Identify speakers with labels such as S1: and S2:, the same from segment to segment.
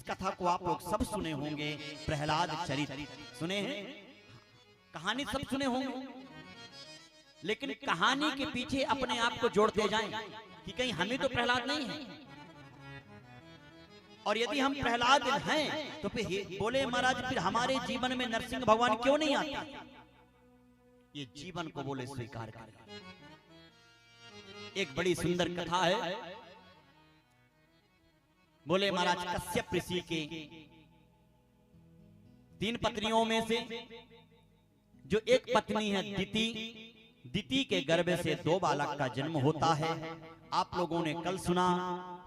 S1: कथा को आप लोग सब सुने होंगे, प्रहलाद चरित्र सुने हैं, कहानी सब सुने होंगे, लेकिन कहानी के पीछे अपने आप को जोड़ते जाएं कि कहीं हमें तो प्रहलाद नहीं है, और यदि हम प्रहलाद हैं तो फिर बोले महाराज फिर हमारे जीवन में नरसिंह भगवान क्यों नहीं आते? ये जीवन को बोले स्वीकार करें। एक बड़ी सुंदर कथा है, बोले महाराज कश्यप ऋषि के 3 पत्नियों में से जो एक पत्नी है दिति, दिति के गर्भ से 2 बालक का जन्म होता है। आप लोगों ने कल सुना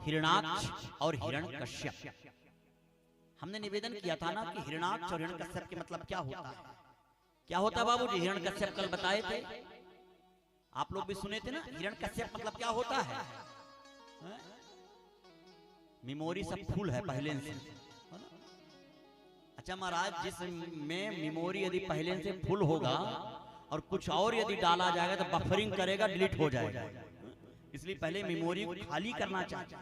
S1: हिरणाक्ष और हिरण्यकश्यप। हमने निवेदन किया था ना कि हिरणाक्ष और हिरण्यकश्यप के मतलब क्या होता है। क्या होता बाबू जी? हिरण्यकश्यप कल बताए थे, आप लोग भी सुने थे ना। हिरण्यकश्यप मतलब क्या होता है? मेमोरी सब फुल है पहले से। अच्छा महाराज, जिसमें मेमोरी यदि पहले से फुल होगा और कुछ और यदि डाला जाएगा तो बफरिंग करेगा, डिलीट हो जाएगा, इसलिए पहले मेमोरी को खाली करना चाहिए।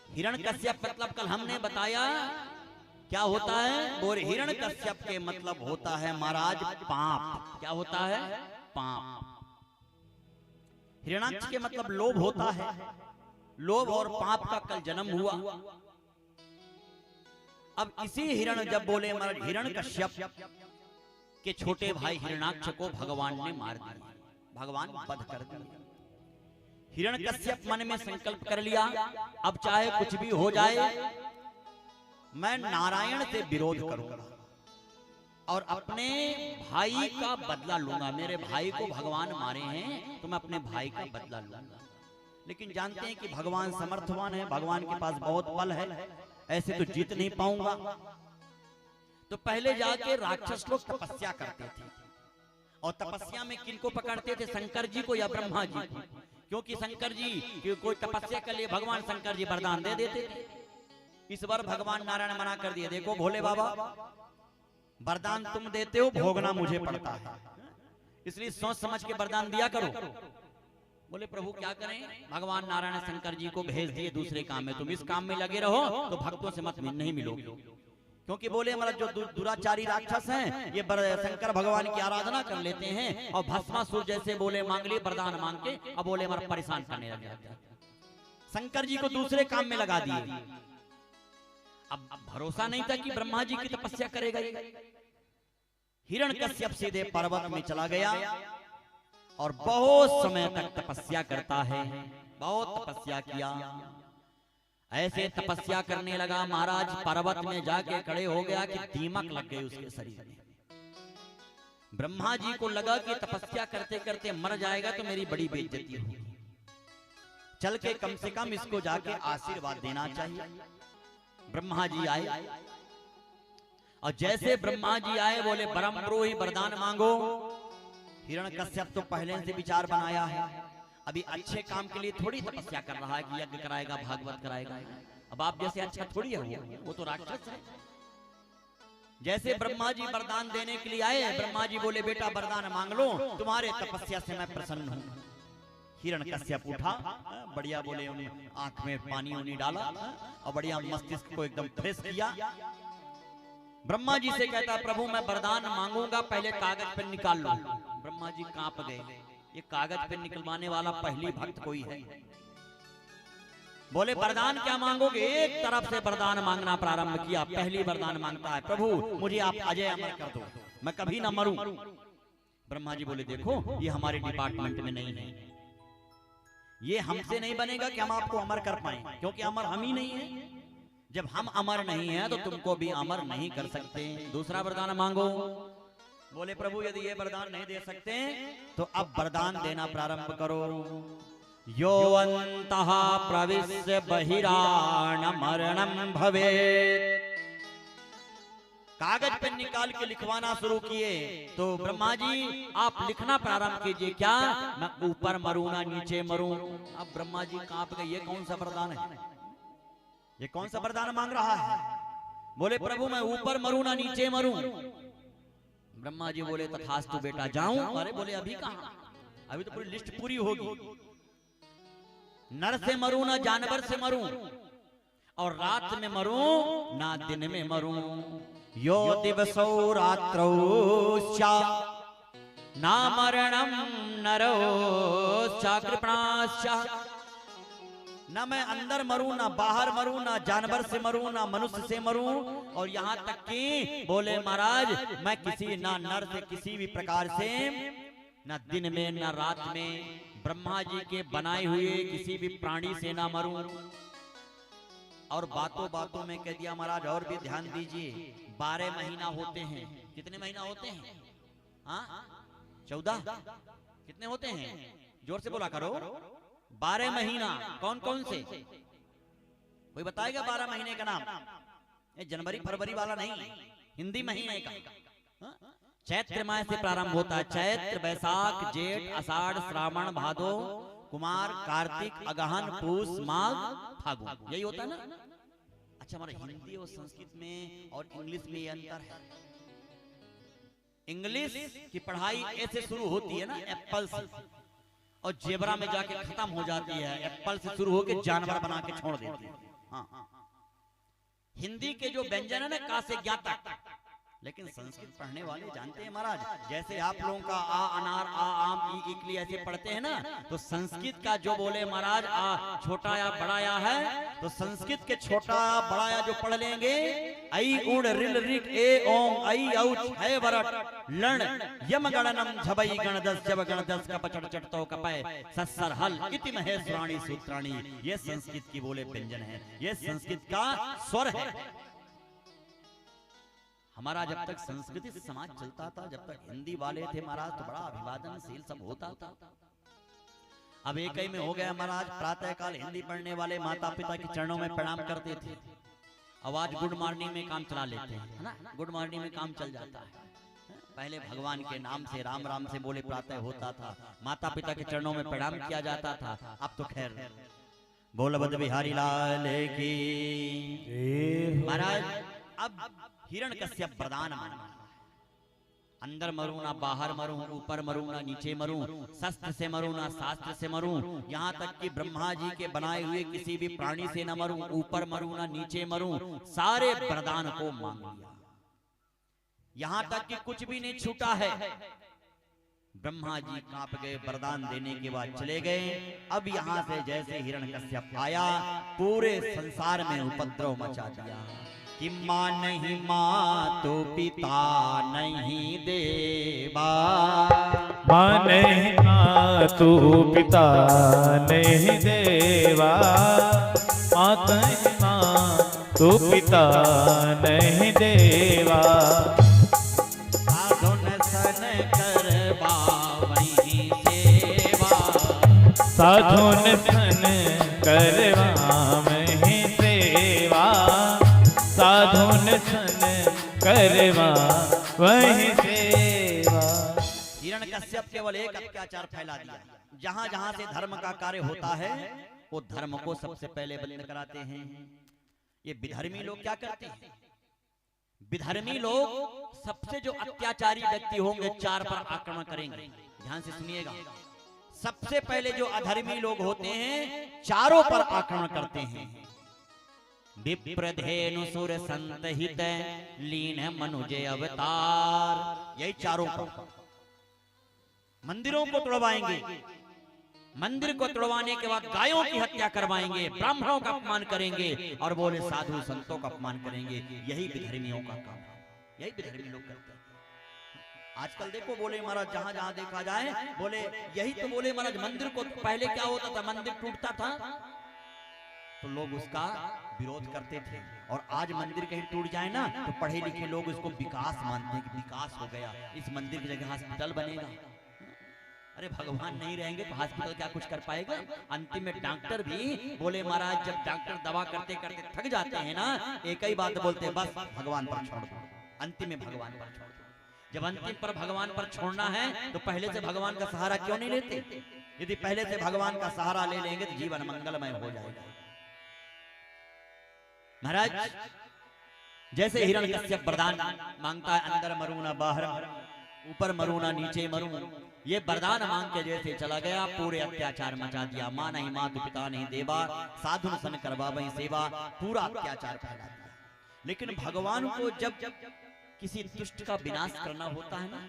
S1: हिरण्यकश्यप मतलब कल हमने बताया क्या होता है। बोले हिरण्यकश्यप के मतलब होता है महाराज पाप। क्या होता है? पाप। हिरणाक्ष के मतलब लोभ होता है, लोभ और पाप का कल जन्म हुआ। अब इसी हिरण जब बोले महाराज हिरण्यकश्यप के छोटे भाई हिरणाक्ष को भगवान ने मार दिया, भगवान वध कर दिया। हिरण्यकश्यप मन में संकल्प कर लिया अब चाहे कुछ भी हो जाए मैं नारायण से विरोध करूंगा और अपने भाई का बदला लूंगा। मेरे भाई को भगवान मारे हैं तो मैं अपने भाई का बदला लूंगा। लेकिन जानते हैं कि भगवान समर्थवान है, भगवान के पास बहुत बल है, ऐसे तो जीत नहीं पाऊंगा। तो पहले जाके राक्षस लोग तपस्या करते थे, और तपस्या में किनको पकड़ते थे? शंकर जी को या ब्रह्मा जी को, क्योंकि शंकर जी कोई तपस्या के लिए भगवान शंकर जी वरदान दे देते थे। इस बार भगवान नारायण मना कर दिए, देखो भोले बाबा वरदान तुम देते हो, भोगना मुझे पड़ता है, इसलिए सोच समझ के वरदान दिया करो। बोले प्रभु क्या करें? भगवान नारायण शंकर जी को भेज दिए दूसरे काम में, तुम इस काम में लगे रहो तो भक्तों से मत नहीं मिलोगे। क्योंकि बोले हमारा जो दुराचारी राक्षस हैं ये शंकर भगवान की आराधना कर लेते हैं और भस्मासुर जैसे बोले मांग लिए वरदान मांग के, अब बोले हमारा परेशान करने लगे, शंकर जी को दूसरे काम में लगा दिए। अब भरोसा नहीं था कि ब्रह्मा जी की तपस्या करेगा। हिरण्यकश्यप सीधे पर्वत में चला गया और बहुत समय तक तपस्या करता है, बहुत तपस्या किया। ऐसे तपस्या करने लगा महाराज पर्वत में जाके खड़े हो गया कि दीमक लग गई उसके शरीर में। ब्रह्मा जी को लगा कि तपस्या करते करते मर जाएगा तो मेरी बड़ी बेइज्जती होगी, चल के कम से कम इसको जाके आशीर्वाद देना चाहिए। ब्रह्मा जी आए और जैसे ब्रह्मा जी आए बोले परमद्रोही वरदान मांगो। हिरण्यकश्यप तो पहले से विचार बनाया है, अभी अच्छे काम के लिए थोड़ी तपस्या कर रहा है कि यज्ञ कराएगा भागवत कराएगा। अब आप जैसे अच्छा थोड़ी है वो तो राक्षस है। जैसे ब्रह्मा जी वरदान देने के लिए आए, ब्रह्मा जी बोले बेटा वरदान मांग लो, तुम्हारे तपस्या से मैं प्रसन्न हूँ। हिरण्यकश्यप उठा, बढ़िया बोले उन्हें आंख में पानी उन्हें डाला और बढ़िया मस्तिष्क को एकदम फ्रेश किया। ब्रह्मा जी से कहता प्रभु मैं वरदान मांगूंगा, पहले कागज पेन निकाल लो। ब्रह्मा जी कांप गए, ये कागज पेन निकलवाने वाला पहली भक्त कोई है। बोले वरदान क्या मांगोगे? एक तरफ से वरदान मांगना प्रारंभ किया। पहली वरदान मांगता है प्रभु मुझे आप अजय अमर कर दो, मैं कभी ना मरूं। ब्रह्मा जी बोले देखो ये हमारे डिपार्टमेंट में नहीं है, ये हमसे नहीं बनेगा कि हम आपको अमर कर पाए, क्योंकि अमर हम ही नहीं है। जब हम अमर नहीं है तो तुमको भी अमर नहीं कर सकते। दूसरा वरदान मांगो। बोले प्रभु यदि ये वरदान नहीं दे सकते तो अब वरदान देना प्रारंभ करो। यो अंतः प्रविश्य बहिराण मरणम भवेत्। कागज पे निकाल के लिखवाना शुरू किए तो ब्रह्मा जी आप लिखना प्रारंभ कीजिए, क्या मैं ऊपर मरूं ना नीचे मरूं। अब ब्रह्मा जी कांप गए, ये कौन सा वरदान है, ये कौन सा वरदान मांग रहा है। बोले प्रभु मैं ऊपर मरूं ना नीचे मरूं। ब्रह्मा जी बोले तथास्तु बेटा जाऊं। अरे बोले अभी कहां, अभी तो पूरी लिस्ट पूरी होगी। नर से मरूं ना जानवर से मरूं, और रात में मरूं ना दिन में मरूं। यो दिवसो रात्रौ स्या ना मरणम नरो कृपणाश्च। ना मैं अंदर मरूं ना बाहर मरूं, ना जानवर से मरूं ना मनुष्य से मरूं। और यहाँ तक कि बोले महाराज मैं किसी ना नर से किसी भी प्रकार से, ना दिन में ना रात में, ब्रह्मा जी के बनाए हुए किसी भी प्राणी से ना मरूं। और बातों बातों में कह दिया महाराज और भी ध्यान दीजिए, 12 महीना होते हैं। कितने महीना होते हैं? हाँ 14। कितने होते हैं? जोर से बोला करो। 12 महीना। कौन कौन से? कोई बताएगा 12 महीने का नाम? ये जनवरी फरवरी वाला नहीं, हिंदी महीने का। चैत्र माह से प्रारंभ होता है। चैत्र, बैसाख, जेठ, आषाढ़, श्रावण, भादो, कुमार, कार्तिक, अगहन, पूष, माघ, फागुन, यही होता है ना। अच्छा, हमारे हिंदी और संस्कृत में और इंग्लिश में ये अंतर है। इंग्लिश की पढ़ाई ऐसे शुरू होती है ना, एप्पल से, और जेबरा में जाके खत्म हो जाती है। एप्पल से शुरू होकर जानवर बना के छोड़ देती है। हाँ, हिंदी के जो व्यंजन है ना, का से ज्ञा तक। लेकिन संस्कृत पढ़ने वाले जानते हैं महाराज, जैसे आप लोगों का आ अनार, आ आम, ई इकली ऐसे पढ़ते हैं ना, तो संस्कृत का जो बोले महाराज आ छोटा या बड़ा या है, तो संस्कृत के छोटा बड़ा या जो पढ़ लेंगे, आई उड़ रिल रिट ए ओम आई औच है वरट लण यम गणनम झबई गणदस जब गणदस का पचड़ चटतो कपय सस्सर हल इति महेश्वराणी सूत्राणी। ये संस्कृत की बोले व्यंजन है, ये संस्कृत का स्वर है। हमारा जब तक संस्कृति समाज चलता था, जब तक हिंदी वाले थे महाराज, तो बड़ा अभिवादनशील सब होता था। अब एक ही में हो गया महाराज, प्रातः काल हिंदी पढ़ने वाले माता पिता के चरणों में प्रणाम करते थे। आवाज गुड मॉर्निंग में काम चला लेते हैं, है ना, गुड मॉर्निंग में काम चल जाता है। पहले भगवान के नाम से राम राम से बोले प्रातः होता था, माता पिता के चरणों में प्रणाम किया जाता था। अब तो खैर बोल बद बिहारी लाल की महाराज। अब हिरण्यकश्यप वरदान मांगा, अंदर मरूं ना बाहर मरूं, ऊपर मरूं ना नीचे मरूं, शस्त्र से मरूं ना शास्त्र से मरूं, यहाँ तक कि ब्रह्मा जी के बनाए हुए किसी भी प्राणी से न मरूं, ऊपर मरूं ना नीचे मरूं, सारे वरदान को मांग लिया। यहाँ तक कि कुछ भी नहीं छूटा है। ब्रह्मा जी कांप गए, वरदान देने के बाद चले गए। अब यहाँ से जैसे हिरण्यकश्यप आया, पूरे संसार में उपद्रव मचा दिया कि माँ नहीं माँ तो पिता नहीं देवा,
S2: माँ नहीं माँ तो पिता नहीं देवा, माँ नहीं माँ तो पिता नहीं देवा।
S1: साधुन सन करवा वहीं सेवा,
S2: साधुन सन करवा वहीं सेवा, साधुन सन करवा वहीं सेवा।
S1: हिरण्यकश्यप केवल एक अत्याचार फैला दिया। जहां जहां से धर्म का कार्य होता है, वो धर्म को सबसे पहले बंद कराते हैं। ये विधर्मी लोग क्या करते हैं? विधर्मी लोग सबसे जो अत्याचारी व्यक्ति होंगे, 4 पर आक्रमण करेंगे। ध्यान से सुनिएगा, सबसे पहले जो अधर्मी लोग होते हैं, 4 पर आक्रमण करते हैं। विप्रधेनु सुर संत हित लीन मनुजे अवतार, यही 4 पर। मंदिरों को तोड़वाएंगे, मंदिर को तोड़वाने के बाद गायों की हत्या करवाएंगे, ब्राह्मणों का अपमान करेंगे और बोले साधु संतों का अपमान करेंगे। यही विधर्मियों का काम है, यही विधर्मी लोग करते हैं। आजकल देखो बोले महाराज, जहां जहां देखा जाए बोले यही तो बोले महाराज, मंदिर को पहले क्या होता था, मंदिर टूटता था तो लोग उसका विरोध करते थे। और आज मंदिर कहीं टूट जाए ना, तो पढ़े लिखे लोग इसको विकास मानते हैं कि विकास हो गया, इस मंदिर की जगह हॉस्पिटल बनेगा। अरे भगवान नहीं रहेंगे तो हॉस्पिटल क्या कुछ कर पाएगा? अंतिम में डॉक्टर भी बोले महाराज, जब डॉक्टर दवा करते करते थक जाते हैं ना, एक ही बात बोलते हैं, बस भगवान पर छोड़ दो। अंतिम में भगवान पर छोड़ दो। जब अंतिम पर भगवान पर छोड़ना है तो पहले से भगवान का सहारा क्यों नहीं लेते? यदि पहले से भगवान का सहारा ले लेंगे तो जीवन मंगलमय हो जाएगा। महाराज जैसे हिरण्यकश्यप वरदान मांगता है, अंदर मरूं ना बाहर, ऊपर मरूं ना नीचे मरूं, ये वरदान मांग के जैसे चला गया, पूरे अत्याचार मचा दिया। मां नहीं मात पिता नहीं देवा, साधु सन करवा वही सेवा, पूरा अत्याचार फैला दिया। लेकिन भगवान को जब किसी दुष्ट का विनाश करना होता है ना,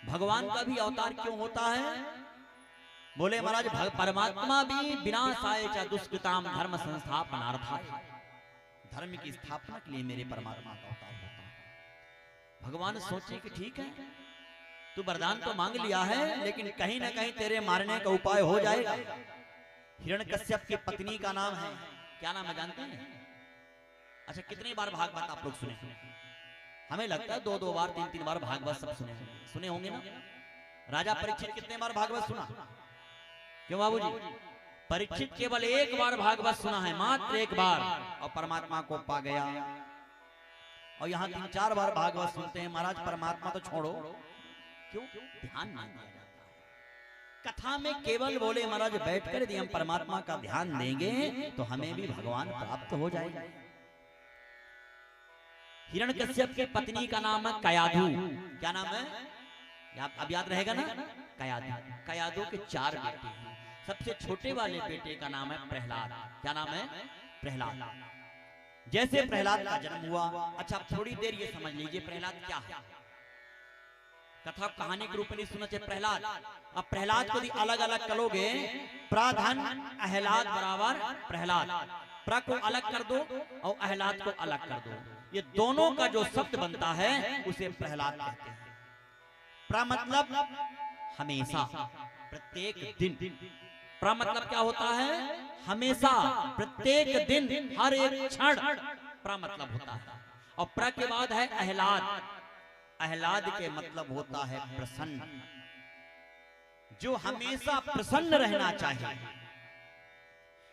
S1: भगवान का भी अवतार क्यों होता है? बोले महाराज परमात्मा भी विनाश आए चा दुष्कृताम धर्म संस्थापनार्थाय, धर्म की स्थापना के लिए मेरे परमात्मा का अवतार होता है। भगवान सोचे कि ठीक है, तू वरदान तो मांग लिया है, लेकिन कहीं ना कहीं तेरे मारने का उपाय हो जाएगा। हिरण्यकश्यप की पत्नी का नाम है, क्या नाम है जानते हैं? अच्छा, कितनी बार भागवत आप लोग सुने? हमें लगता है 2-2 बार 3-3 बार भागवत सब सुने होंगे ना। राजा परीक्षित कितने बार भागवत सुना? क्यों बाबूजी? परीक्षित केवल 1 बार भागवत सुना है, मात्र 1 बार, और परमात्मा को पा गया। और यहाँ 3-4 बार भागवत सुनते हैं, महाराज परमात्मा तो छोड़ो, क्यों ध्यान नहीं दिया जाता है कथा में? केवल बोले महाराज बैठकर यदि हम परमात्मा का ध्यान देंगे तो हमें भी भगवान प्राप्त हो जाएगा। हिरण्यकश्यप की पत्नी का नाम है कयाधु। क्या नाम है? अब याद रहेगा ना? कयाधु। कयाधु के 4 बेटे हैं। सबसे छोटे वाले बेटे का नाम है प्रहलाद। क्या नाम है? प्रहलाद। जैसे प्रहलाद का जन्म हुआ, अच्छा थोड़ी देर ये समझ लीजिए प्रहलाद क्या है। कथा कहानी के रूप में नहीं सुनना चाहिए। प्रहलाद, अब प्रहलाद को अलग अलग करोगे, प्राधन अहलाद बराबर प्रहलाद, प्र को अलग कर दो और अहलाद को अलग कर दो, ये दोनों का जो शब्द बनता है उसे प्रहलाद कहते हैं। प्र मतलब हमेशा, प्रत्येक दिन। प्र मतलब क्या होता है? हमेशा, प्रत्येक दिन, हर एक क्षण प्र मतलब होता है। और प्र के बाद है अहलाद। अहलाद के मतलब होता है प्रसन्न, जो हमेशा प्रसन्न रहना चाहिए,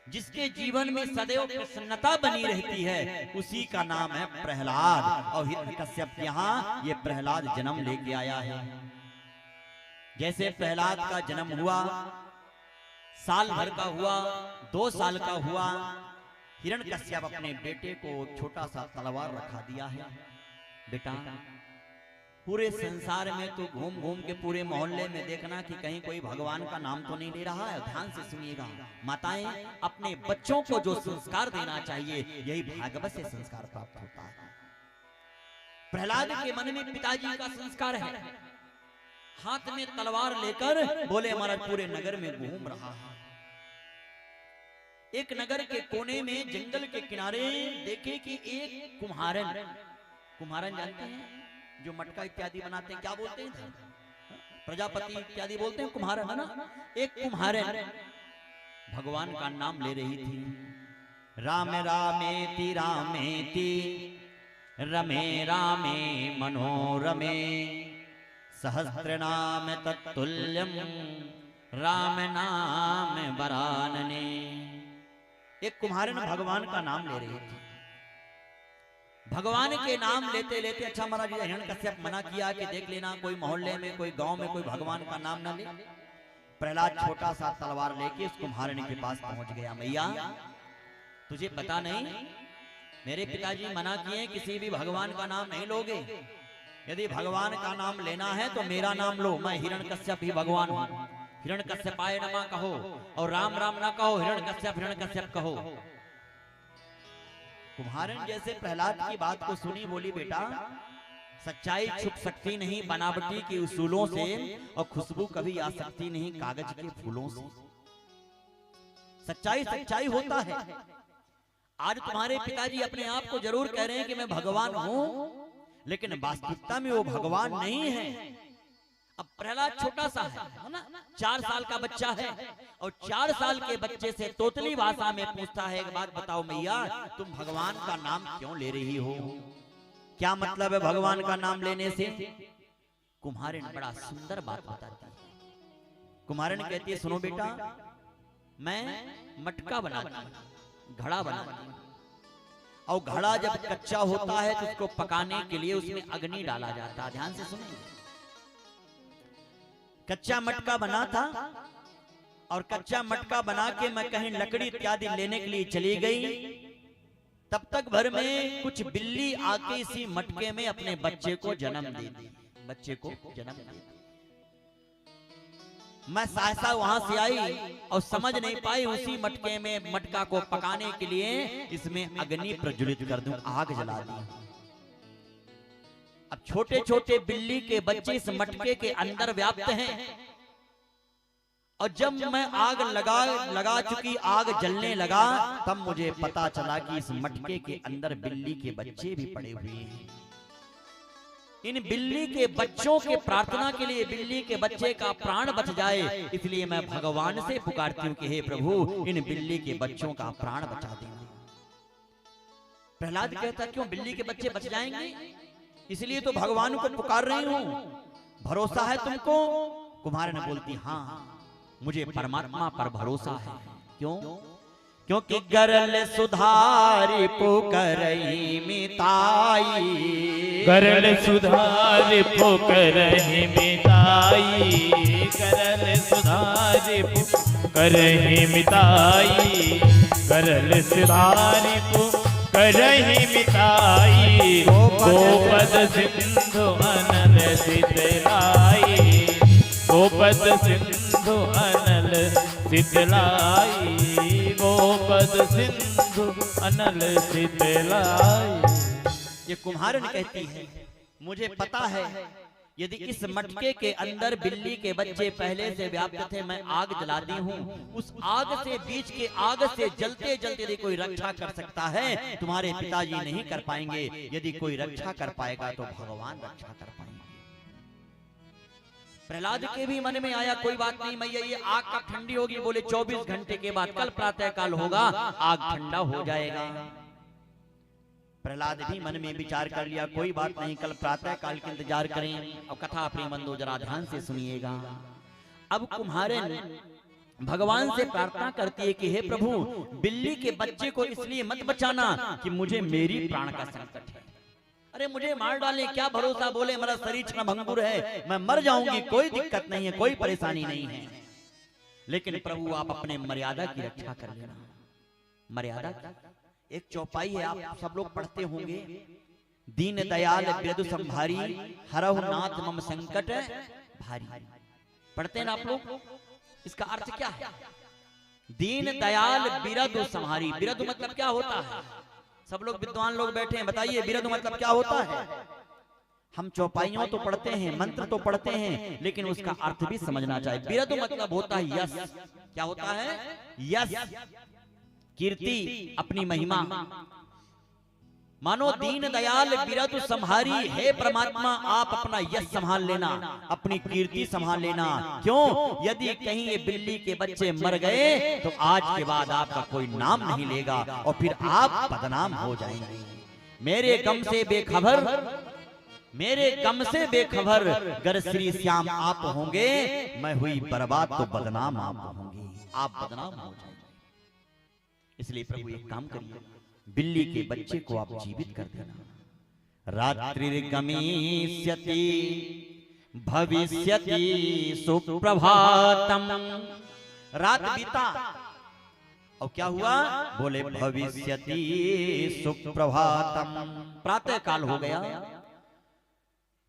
S1: जिसके जीवन में सदैव प्रसन्नता बनी रहती है, उसी का नाम है प्रहलाद। और हिरण्यकश्यप यहाँ ये प्रहलाद जन्म लेके आया है। जैसे प्रहलाद का जन्म हुआ, साल भर का हुआ, 2 साल का हुआ, हिरण्यकश्यप अपने बेटे को छोटा सा तलवार रखा दिया है। बेटा, पूरे संसार में तो घूम घूम के पूरे मोहल्ले में देखना कि कहीं कोई भगवान का नाम तो नहीं ले रहा है। ध्यान से सुनिएगा, माताएं अपने बच्चों को जो संस्कार देना चाहिए, यही भागवत से संस्कार प्राप्त होता है। प्रहलाद के मन में पिताजी का संस्कार है, हाथ में तलवार लेकर बोले महाराज पूरे नगर में घूम रहा है। एक नगर के कोने में जंगल के किनारे देखे कि एक कुम्हारन, कुम्हारन जानते हैं जो मटका इत्यादि बनाते हैं, क्या बोलते हैं? प्रजापति इत्यादि बोलते हैं, कुम्हारन है ना। एक कुम्हारन भगवान का नाम ले रही थी। राम रामेति रामेति रमे रामे मनोरमे सहस्रनाम तत्तुल्यम राम नाम वरानने। एक कुम्हारन भगवान का नाम ले रही थी। भगवान के नाम लेते लेते, अच्छा महाराज हिरण्यकश्यप मना किया कि देख लेना कोई मोहल्ले में कोई गांव में कोई भगवान का नाम ना ले। प्रहलाद छोटा सा तलवार लेके उस कुम्हारन के पास पहुंच गया। मैया तुझे पता नहीं, मेरे पिताजी मना किए किसी भी भगवान का नाम नहीं लोगे। यदि भगवान का नाम लेना है तो मेरा नाम लो, मैं हिरण्यकश्यप ही भगवान हूँ। हिरण्यकश्यपाय नमः कहो और राम राम ना कहो, हिरण्यकश्यप कहो। कुम्हारन जैसे प्रहलाद की बात को सुनी, बोली बेटा सच्चाई छुप सकती नहीं बनावटी के उसूलों से, और खुशबू कभी आ सकती नहीं कागज के फूलों से। सच्चाई सच्चाई होता है। आज तुम्हारे पिताजी अपने आप को जरूर कह रहे हैं कि मैं भगवान हूं, लेकिन वास्तविकता में वो भगवान नहीं है। अब प्रहलाद छोटा सा है ना, 4 साल का बच्चा है, और 4 साल के बच्चे से तोतली भाषा में पूछता है, एक बात बताओ मैया, तुम भगवान का नाम क्यों ले रही हो? क्या मतलब है भगवान का नाम लेने से? कुम्हारन बड़ा सुंदर बात बताती है। कुम्हारन कहती है सुनो बेटा, मैं मटका बनाती हूं, घड़ा बनाती हूं, और घड़ा जब कच्चा होता है तो उसको पकाने के लिए उसमें अग्नि डाला जाता है। ध्यान से सुनिए, कच्चा मटका बना था, और कच्चा मटका बना के मैं कहीं लकड़ी इत्यादि लेने के लिए चली गई। तब तक भर में कुछ बिल्ली आके इसी मटके में अपने बच्चे को जन्म दे दी। बच्चे को जन्म दिया। मैं सहसा वहां से आई और समझ नहीं पाई, उसी मटके में मटका को पकाने के लिए इसमें अग्नि प्रज्वलित कर दूं, आग जला दी। अब छोटे छोटे बिल्ली के बच्चे इस मटके के अंदर व्याप्त हैं, और जब मैं आग लगा चुकी, आग जलने लगा, तब मुझे पता चला कि इस मटके के अंदर बिल्ली के बच्चे भी पड़े हुए हैं। इन बिल्ली के बच्चों के प्रार्थना के लिए, बिल्ली के बच्चे का प्राण बच जाए, इसलिए मैं भगवान से पुकारती हूँ कि हे प्रभु, इन बिल्ली के बच्चों का प्राण बचा देना। प्रहलाद कहता, क्यों बिल्ली के बच्चे बच जाएंगे? इसलिए तो भगवान को पुकार रही हूँ, भरोसा है तुमको? कुमार ने बोलती, हाँ मुझे परमात्मा पर भरोसा है। क्यों? क्योंकि गरल सुधारी पुकरहि मिताई,
S2: गरल सुधारी पुकरहि मिताई, गरल सुधारी पुकरहि मिताई, गरल सुधारी पुकरहि मिताई, गोपद सिंधु अनल शीतलाई, गोपद सिंधु अनल शीतलाई, गोपद सिंधु अनल शीतलाई।
S1: ये कुम्हारन कहती है, मुझे पता है यदि इस मटके के अंदर बिल्ली के बच्चे पहले से व्याप्त थे, मैं आग जला दी हूँ, उस आग से, बीच के आग से जलते जलते यदि कोई रक्षा कर सकता है, तुम्हारे पिताजी नहीं कर पाएंगे। यदि कोई रक्षा कर पाएगा तो भगवान रक्षा कर पाएंगे। प्रहलाद के भी मन में आया, कोई बात नहीं मैया, ये आग कब ठंडी होगी? बोले 24 घंटे के बाद, कल प्रातः काल होगा, आग ठंडा हो जाएगा। प्रहलाद भी मन में विचार कर लिया, कोई बात नहीं, कल प्रातः काल के इंतजार करें। और कथा प्रेमबंधु जरा ध्यान से सुनिएगा। अब कुम्हारन भगवान से प्रार्थना करती है कि हे प्रभु, बिल्ली के बच्चे को इसलिए मत बचाना कि मुझे मेरी प्राण का संकट है। अरे मुझे मार डालें, क्या भरोसा, बोले मेरा शरीर क्षणभंगुर है, मैं मर जाऊंगी, कोई दिक्कत नहीं है, कोई परेशानी नहीं है, लेकिन प्रभु आप अपने मर्यादा की रक्षा कर लेना। मर्यादा एक चौपाई है, आप सब लोग पढ़ते होंगे, दीन दयाल बिरदु संभारी, हरहु नाथ मम संकट भारी। पढ़ते हैं ना आप लोग? इसका अर्थ क्या है? दीन दयाल बिरदु संभारी। बिरदु मतलब क्या होता है? सब लोग विद्वान लोग बैठे हैं, बताइए बिरदु मतलब क्या होता है? हम चौपाइयों तो पढ़ते हैं, मंत्र तो पढ़ते हैं, लेकिन उसका अर्थ भी समझना चाहिए। बिरदु मतलब होता है यश। क्या होता है? यश, कीर्ति, अपनी महिमा। मानो दीन दयाल बिरदु संहारी, हे परमात्मा आप अपना यश संभाल लेना, अपनी कीर्ति संभाल लेना। क्यों? यदि कहीं ये बिल्ली के बच्चे मर गए तो आज के बाद आपका कोई नाम नहीं लेगा और फिर आप बदनाम हो जाएंगे। मेरे गम से बेखबर, मेरे गम से बेखबर गर श्री श्याम आप होंगे, मैं हुई बर्बाद तो बदनाम आप होंगे, आप बदनाम हो जाएंगे। इसलिए प्रभु एक काम करिए, बिल्ली के बच्चे को आप जीवित कर देना। रात्रिर्गमिष्यति भविष्यति सुप्रभातम। रात बीता और क्या हुआ? बोले भविष्यति सुप्रभातम, प्रातः काल हो गया।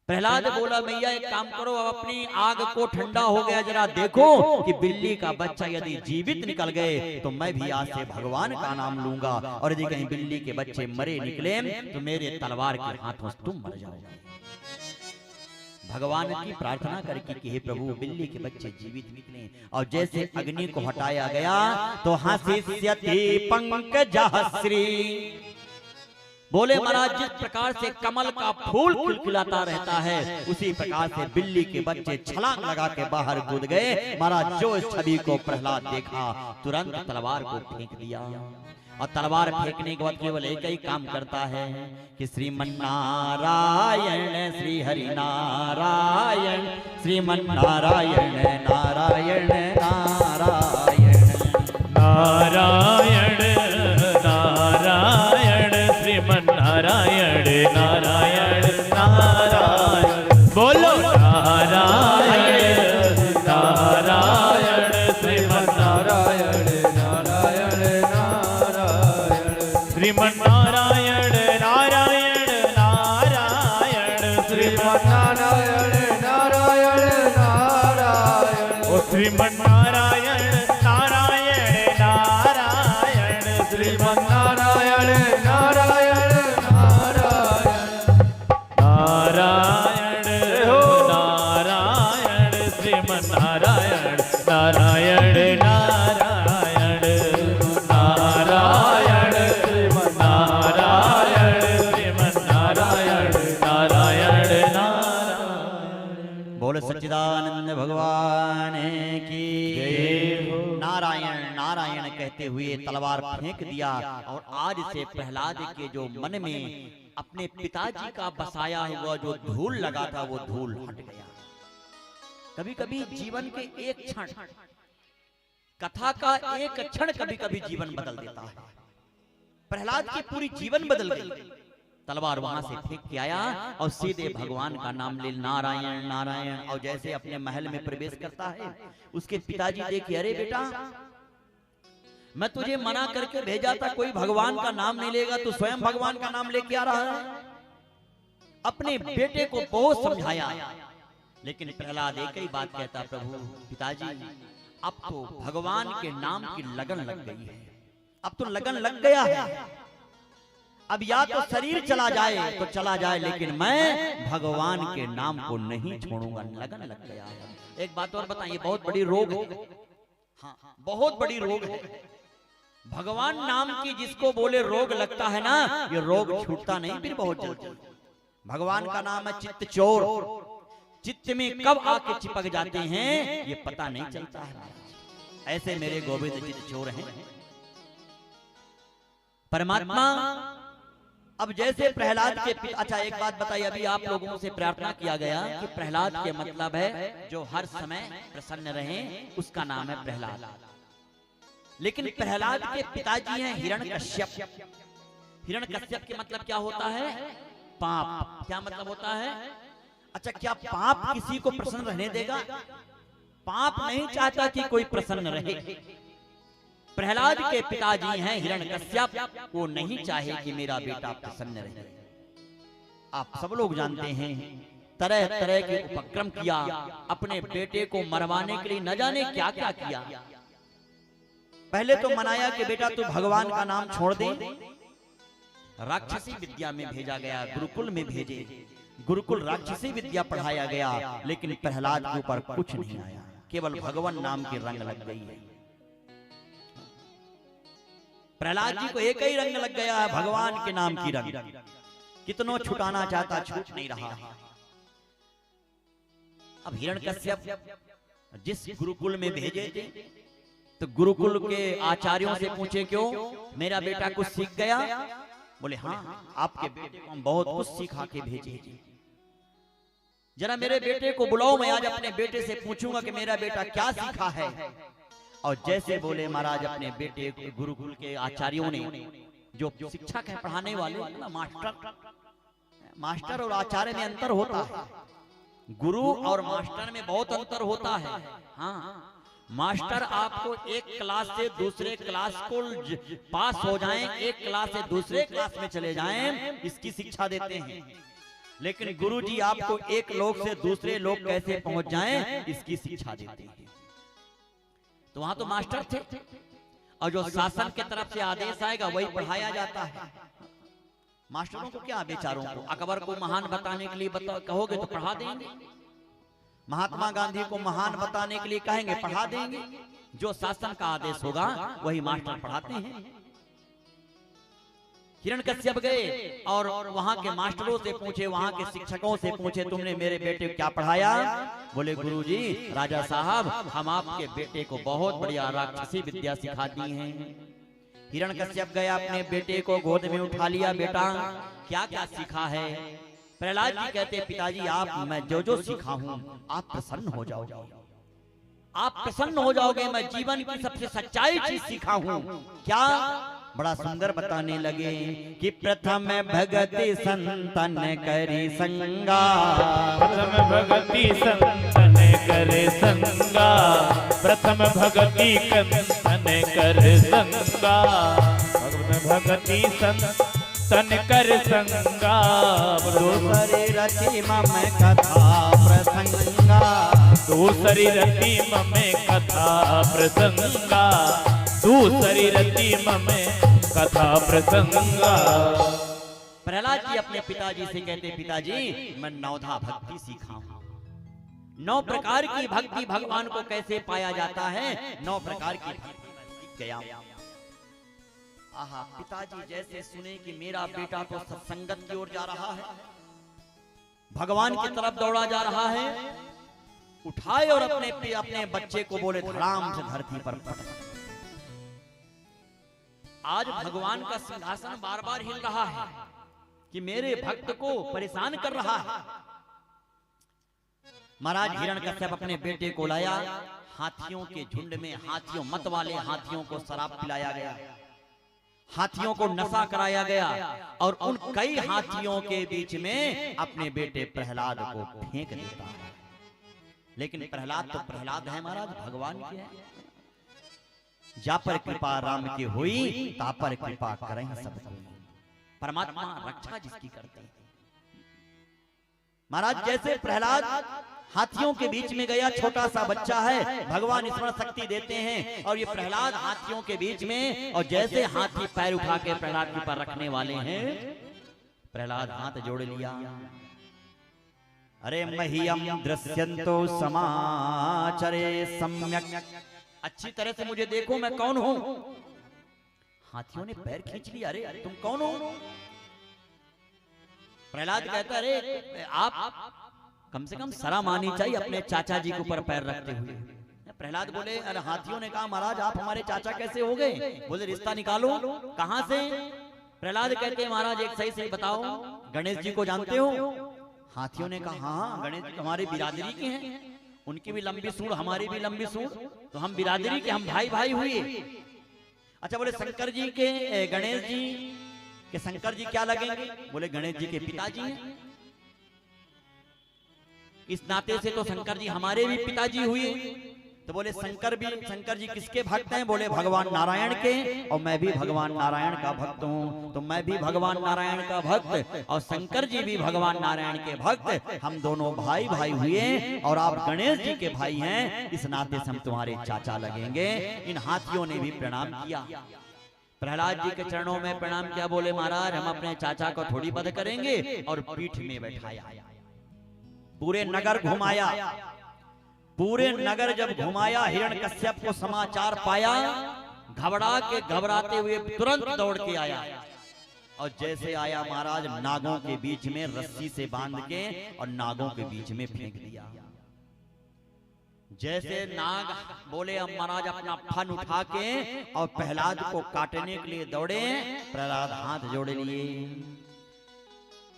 S1: प्रहलाद बोला मैया एक काम करो, अब अपनी आग को ठंडा हो गया, जरा देखो कि बिल्ली का बच्चा यदि जीवित निकल गए तो मैं भी आज से भगवान का नाम लूंगा, और यदि कहीं बिल्ली के बच्चे मरे निकले तो मेरे तलवार के हाथों से तुम मर जाओगे। भगवान की प्रार्थना करके कि हे प्रभु बिल्ली के बच्चे जीवित निकले। और जैसे अग्नि को हटाया गया तो हसिष्यति पंकजश्री। बोले महाराज जिस प्रकार से कमल का फूल खिलखिलाता रहता है, उसी प्रकार से बिल्ली के बच्चे छलांग लगा के बाहर कूद गए। महाराज जो इस छवि को प्रहलाद देखा, तुरंत तलवार को फेंक दिया। और तलवार फेंकने के बाद केवल एक ही काम करता है कि श्रीमन्नारायण श्री हरि नारायण, श्रीमन्नारायण नारायण नारायण
S2: नारायण नारायण, श्रीमन्नारायण नारायण नारायण। बोलो नारायण नारायण, श्रीमन्नारायण नारायण नारायण, श्रीमन्नारायण नारायण नारायण, श्रीमन्नारायण श्रीमन्नारायण नारायण नारायण श्रीमन्नारायण नारायण नारायण हो नारायण श्रीमन्नारायण नारायण नारायण नारायण श्रीमन्नारायण श्रीमन्नारायण नारायण नारायण।
S1: बोल सच्चिदानंद भगवान की
S2: जय हो।
S1: नारायण नारायण कहते हुए तलवार फेंक दिया और आज से प्रहलाद के जो मन में अपने पिताजी का बसाया हुआ जो धूल लगा था वो धूल हट गया। कभी कभी जीवन के एक क्षण, कथा का एक क्षण कभी कभी जीवन बदल देता है। प्रहलाद की पूरी जीवन बदल गई। तलवार वहां से फेंक के आया और सीधे भगवान का नाम ले नारायण नारायण। और जैसे अपने महल में प्रवेश करता है उसके पिताजी देखे, अरे बेटा मैं तुझे मना करके भेजा था, कोई भगवान का नाम नहीं लेगा, तो स्वयं भगवान का नाम लेके आ रहा है। अपने बेटे को बहुत समझाया लेकिन प्रहलाद एक ही बात कहता, प्रभु पिताजी अब तो भगवान के नाम की लगन लग गई है, अब तो लगन लग गया है। अब या तो शरीर चला जाए तो चला जाए लेकिन मैं भगवान के नाम को नहीं छोड़ूंगा, लगन लग गया है। एक बात और बताइए, बहुत बड़ी रोग है, हाँ बहुत बड़ी रोग है। भगवान नाम की जिसको बोले रोग लगता है ना, ये रोग छूटता नहीं फिर बहुत जल्दी। भगवान का नाम है चित्त चोर, चित्त में कब आके चिपक जाते हैं ये पता नहीं चलता है। ऐसे मेरे गोविंद चित्त चोर हैं परमात्मा। अब जैसे प्रहलाद के अच्छा एक बात बताइए, अभी आप लोगों से प्रार्थना किया गया कि प्रहलाद के मतलब है जो हर समय प्रसन्न रहे, उसका नाम है प्रहलाद। लेकिन प्रहलाद के पिताजी हैं हिरण्यकश्यप। हिरण्यकश्यप के मतलब क्या होता है? पाप। क्या मतलब होता है? अच्छा, क्या पाप किसी को प्रसन्न रहने देगा? पाप नहीं चाहता कि कोई प्रसन्न रहे। प्रहलाद के पिताजी हैं हिरण्यकश्यप, वो नहीं चाहे कि मेरा बेटा प्रसन्न रहे। आप सब लोग जानते हैं तरह तरह के उपक्रम किया, अपने बेटे को मरवाने के लिए न जाने क्या क्या किया। पहले तो मनाया कि बेटा तू भगवान का नाम छोड़ दे, राक्षसी विद्या में भेजा गया, गुरुकुल में भेजे, गुरुकुल राक्षसी विद्या पढ़ाया गया, लेकिन प्रहलाद के ऊपर कुछ नहीं आया, केवल भगवान नाम की रंग लग गई है। प्रहलाद जी को एक ही रंग लग गया है, भगवान के नाम की रंग। कितनों छुटाना चाहता, छूट नहीं रहा। अब हिरण्यकश्यप जिस गुरुकुल में भेजे थे तो गुरुकुल के आचार्यों से पूछे, क्यों मेरा बेटा कुछ सीख गया? बोले हाँ, आपके बेटे को हम बहुत कुछ सिखा के भेजे। जरा मेरे बेटे को बुलाओ, मैं आज अपने बेटे से पूछूंगा कि मेरा बेटा क्या सीखा है। और जैसे बोले महाराज, अपने बेटे को गुरुकुल के आचार्यों ने, जो शिक्षक है पढ़ाने वाले ना, मास्टर और आचार्य में अंतर होता है। गुरु और मास्टर में बहुत अंतर होता है। हाँ, मास्टर आपको एक क्लास से दूसरे क्लास को पास हो जाएं, एक क्लास से दूसरे क्लास में चले जाएं, इसकी शिक्षा देते हैं। लेकिन गुरुजी आपको एक लोक से दूसरे लोक कैसे पहुंच जाएं, इसकी शिक्षा देते हैं। तो वहां तो मास्टर थे, और जो शासन की तरफ से आदेश आएगा वही पढ़ाया जाता है। मास्टरों को क्या, बेचारों को अकबर को महान बताने के लिए कहोगे तो पढ़ा देंगे, महात्मा गांधी को महान बताने के लिए कहेंगे पढ़ा देंगे। जो शासन का आदेश होगा वही मास्टर पढ़ाते हैं। हिरण्यकश्यप गए और वहां के मास्टरों से पूछे, वहां के शिक्षकों से पूछे, तुमने मेरे बेटे को क्या पढ़ाया? बोले गुरुजी, राजा साहब, हम आपके बेटे को बहुत बढ़िया राक्षसी विद्या सिखा दी है। हिरण्यकश्यप गया, अपने बेटे को गोद में उठा लिया, बेटा क्या क्या सीखा है? प्रहलाद जी कहते, पिताजी आप मैं जो जो सीखा हूं आप प्रसन्न हो जाओगे, आप प्रसन्न हो जाओगे। मैं जीवन की सबसे सच्चाई चीज सीखा हूं। क्या? बड़ा सुंदर बताने लगे कि प्रथम भगति संतन करी संगा,
S2: प्रथम भगति संतन करे संगा, प्रथम भगति संतन करे संगा, भगति संतन कर संगा,
S1: दूसरे रचि मम कथा प्रसंगा,
S2: दूसरी रति ममे कथा प्रसंगा, दूसरी रति ममे कथा प्रसंगा।
S1: प्रहलाद जी अपने पिताजी से कहते, पिताजी मैं नवधा भक्ति सीखा हूं। 9 प्रकार की भक्ति भगवान को कैसे पाया जाता है, 9 प्रकार की भक्ति मैं सीख गया। आहा, पिताजी जैसे सुने कि मेरा बेटा तो सत्संगत की ओर जा रहा है, भगवान की तरफ दौड़ा जा रहा है, उठाए और अपने बच्चे को बोले धड़ाम से धरती पर पटक। आज भगवान का सिंहासन बार बार हिल रहा है कि मेरे भक्त को परेशान कर रहा है। महाराज हिरण्यकश्यप अपने बेटे को लाया, हाथियों के झुंड में, हाथियों मत वाले हाथियों को शराब पिलाया गया, हाथियों को नशा कराया गया, और उन कई हाथियों के बीच में अपने बेटे प्रहलाद को फेंक देता है। लेकिन प्रहलाद तो प्रहलाद है महाराज, भगवान के है। जा पर कृपा राम की हुई, ता पर कृपा करें सब कोई। परमात्मा रक्षा जिसकी करते हैं। महाराज जैसे प्रहलाद हाथियों के बीच में गया, छोटा सा बच्चा है, भगवान स्मरण शक्ति देते हैं, और ये प्रहलाद हाथियों के बीच में, और जैसे हाथी पैर उठा के प्रहलाद के ऊपर रखने वाले हैं, प्रहलाद हाथ जोड़ लिया। अरे मह्यम दृश्यन्तो समाचरे सम्यक, अच्छी तरह से मुझे देखो मैं कौन हूं। हाथियों ने पैर खींच लिया, अरे तुम कौन हो? प्रहलाद कहता, अरे आप कम से कम शर्म आनी चाहिए अपने चाचा जी के ऊपर पैर रखते हुए। प्रहलाद बोले, अरे हाथियों ने कहा महाराज आप हमारे चाचा कैसे हो गए? बोले रिश्ता निकालो। कहां से? प्रहलाद कहते महाराज एक सही सही बताओ, गणेश जी को जानते हो? हाथियों ने कहा हाँ, गणेश जी हमारी बिरादरी के हैं, उनकी भी लंबी सूंड हमारी भी लंबी सूंड, तो हम बिरादरी के, हम भाई भाई हुए। अच्छा बोले शंकर जी के, गणेश जी के शंकर जी क्या लगेंगे? बोले गणेश जी के पिताजी हैं, इस नाते से तो शंकर जी हमारे भी पिताजी हुए। तो बोले शंकर जी किसके भक्त हैं? बोले भगवान नारायण के, और मैं भी भगवान नारायण का भक्त हूँ। तो मैं भी भगवान नारायण का भक्त और शंकर जी भी भगवान नारायण के भक्त, हम दोनों भाई भाई हुए, और आप गणेश जी के भाई हैं, इस नाते से हम तुम्हारे चाचा लगेंगे। इन हाथियों ने भी प्रणाम किया, प्रहलाद जी के चरणों में प्रणाम किया। बोले महाराज हम अपने चाचा को थोड़ी वध करेंगे, और पीठ में बैठाया, पूरे नगर घुमाया। पूरे नगर जब घुमाया, हिरण्यकश्यप को समाचार पाया, घबराते हुए तुरंत दौड़ के आया, और जैसे आया महाराज नागों के बीच में रस्सी से बांध के और नागों के बीच में फेंक दिया। जैसे नाग बोले अब महाराज अपना फन उठा के और प्रहलाद को काटने के लिए दौड़े, प्रहलाद हाथ जोड़े लिए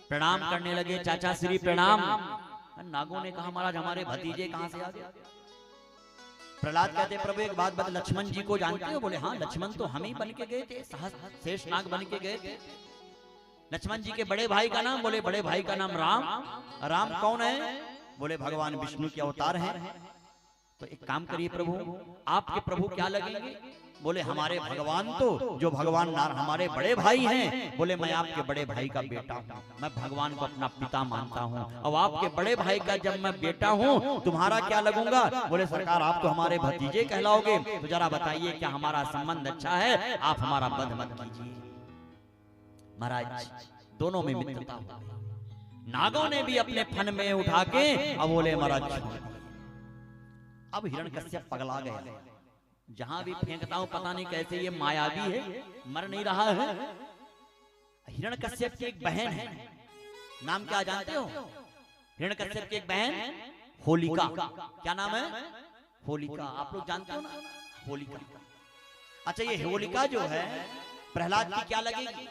S1: प्रणाम करने लगे, चाचा श्री प्रणाम। नागों ने कहा महाराज हमारे भतीजे कहां से आ गए? प्रहलाद कहते प्रभु एक बात बता, लक्ष्मण जी को जानते हो? बोले हाँ, लक्ष्मण तो हम ही बन के गए थे, शेष नाग बन के गए थे। लक्ष्मण जी के बड़े भाई का नाम? बोले बड़े भाई का नाम राम। राम कौन है? बोले भगवान विष्णु के अवतार हैं। तो एक काम करिए प्रभु, आपके प्रभु क्या लगेंगे? बोले हमारे भगवान तो जो भगवान हमारे बड़े भाई हैं। बोले मैं आपके बड़े भाई का बेटा हूँ, मैं भगवान को अपना पिता मानता हूँ, और आपके बड़े भाई का जब मैं बेटा हूँ तुम्हारा क्या लगूंगा? बोले सरकार आप तो हमारे भतीजे कहलाओगे, तो जरा बताइए क्या हमारा संबंध अच्छा है? आप हमारा वध मत कीजिए। महाराज दोनों में मित्रता हो। नागों ने भी अपने फन में उठा के अब बोले महाराज। अब हिरण्यकश्यप पगला गया, जहां भी फेंकता हूं पता नहीं कैसे ये मायावी है, मर नहीं रहा है। हिरण्यकश्यप की एक बहन है, नाम क्या जानते हो? हिरण्यकश्यप की एक बहन होलिका। क्या नाम है? होलिका। आप लोग जानते हो ना होलिका? अच्छा ये होलिका जो है प्रहलाद की क्या लगेगी?